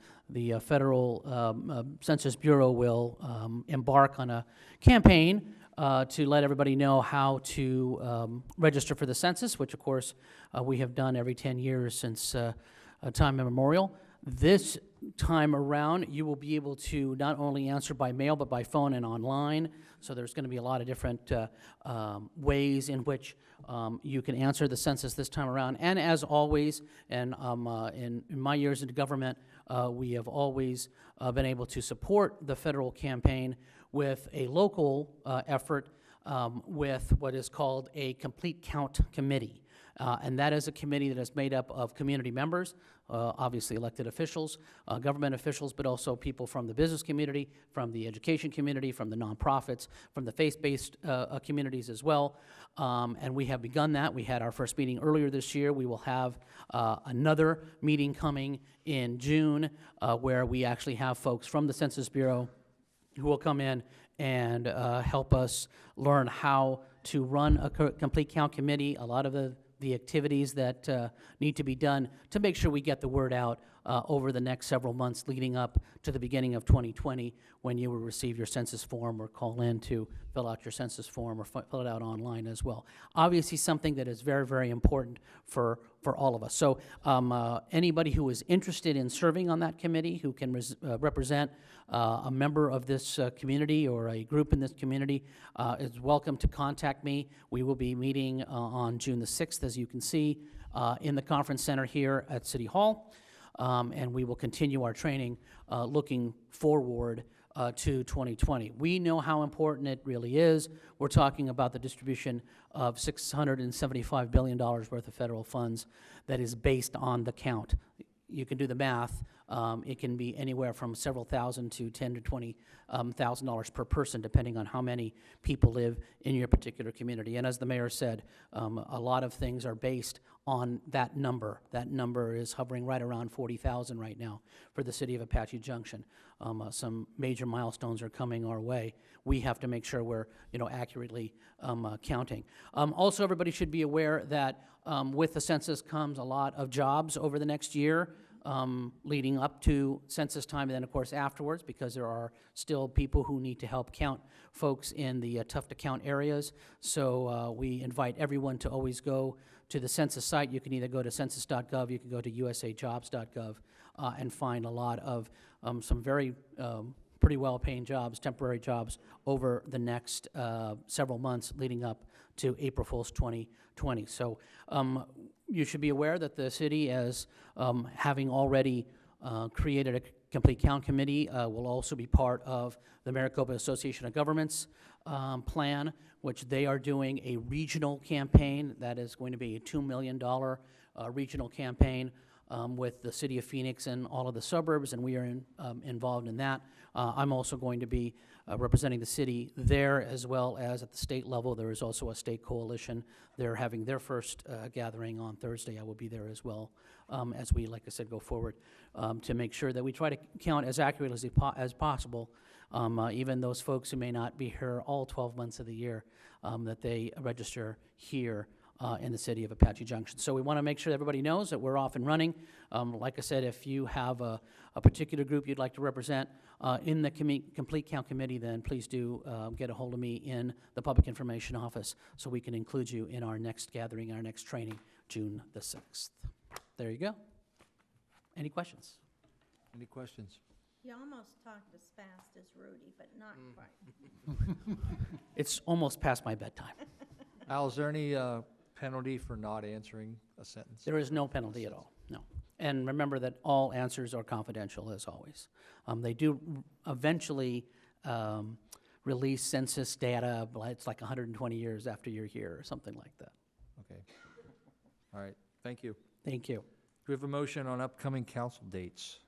Federal Census Bureau will embark on a campaign to let everybody know how to register for the census, which of course we have done every 10 years since time immemorial. This time around, you will be able to not only answer by mail, but by phone and online. So there's going to be a lot of different ways in which you can answer the census this time around. And as always, and in my years in government, we have always been able to support the federal campaign with a local effort with what is called a Complete Count Committee. And that is a committee that is made up of community members, obviously elected officials, government officials, but also people from the business community, from the education community, from the nonprofits, from the faith-based communities as well. And we have begun that. We had our first meeting earlier this year. We will have another meeting coming in June where we actually have folks from the Census Bureau who will come in and help us learn how to run a complete count committee, a lot of the activities that need to be done to make sure we get the word out over the next several months leading up to the beginning of 2020 when you will receive your census form or call in to fill out your census form or fill it out online as well. Obviously something that is very, very important for all of us. So anybody who is interested in serving on that committee, who can represent a member of this community or a group in this community is welcome to contact me. We will be meeting on June the 6th, as you can see, in the conference center here at City Hall. And we will continue our training looking forward to 2020. We know how important it really is. We're talking about the distribution of $675 billion worth of federal funds that is based on the count. You can do the math It can be anywhere from several thousand to $10,000 to $20,000 per person, depending on how many people live in your particular community. And as the mayor said, a lot of things are based on that number. That number is hovering right around 40,000 right now for the city of Apache Junction. Some major milestones are coming our way. We have to make sure we're, accurately counting. Also, everybody should be aware that with the census comes a lot of jobs over the next year. Leading up to census time, and then of course afterwards, because there are still people who need to help count folks in the tough to count areas. So we invite everyone to always go to the census site. You can either go to census.gov, you can go to usajobs.gov, and find a lot of some very pretty well-paying jobs, temporary jobs, over the next several months leading up to April Fool's 2020. So you should be aware that the city, as having already created a complete count committee, will also be part of the Maricopa Association of Governments plan, which they are doing a regional campaign that is going to be a $2 million regional campaign with the city of Phoenix and all of the suburbs, and we are involved in that. I'm also going to be representing the city there, as well as at the state level. There is also a state coalition. They're having their first gathering on Thursday. I will be there as well, as we, like I said, go forward to make sure that we try to count as accurately as possible, even those folks who may not be here all 12 months of the year, that they register here in the city of Apache Junction. So we want to make sure everybody knows that we're off and running. Like I said, if you have a particular group you'd like to represent in the Complete Count Committee, then please do get a hold of me in the Public Information Office so we can include you in our next gathering, our next training, June the 6th. There you go. Any questions? Any questions? You almost talked as fast as Rudy, but not quite. It's almost past my bedtime. Al, is there any penalty for not answering a sentence? There is no penalty at all, no. And remember that all answers are confidential, as always. They do eventually release census data, but it's like 120 years after you're here, or something like that. Okay. All right, thank you. Thank you. Do we have a motion on upcoming council dates?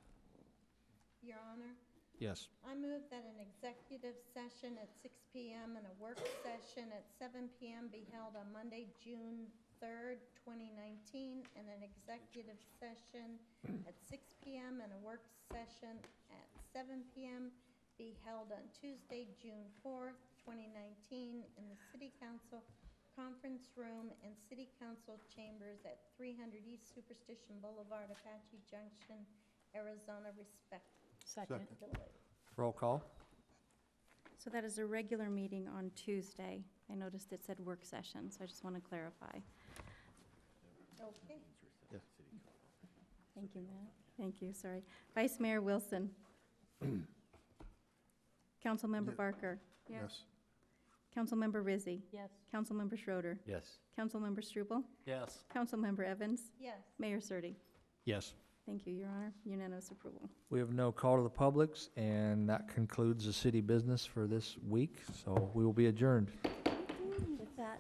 Your Honor, Yes. I move that an executive session at 6 p.m. and a work session at 7 p.m. be held on Monday, June 3rd, 2019, and an executive session at 6 p.m. and a work session at 7 p.m. be held on Tuesday, June 4th, 2019, in the City Council Conference Room and City Council Chambers at 300 East Superstition Boulevard, Apache Junction, Arizona, respectively. Second. Roll call. So that is a regular meeting on Tuesday. I noticed it said work session, so I just want to clarify. Okay. Thank you, Matt. Thank you, sorry. Vice Mayor Wilson. Councilmember Barker. Yes. Councilmember Rizzi. Yes. Councilmember Schroeder. Yes. Councilmember Struble. Yes. Councilmember Evans. Yes. Mayor Surtee. Yes. Thank you, Your Honor. Unanimous approval. We have no call to the publics, and that concludes the city business for this week, so we will be adjourned. With that.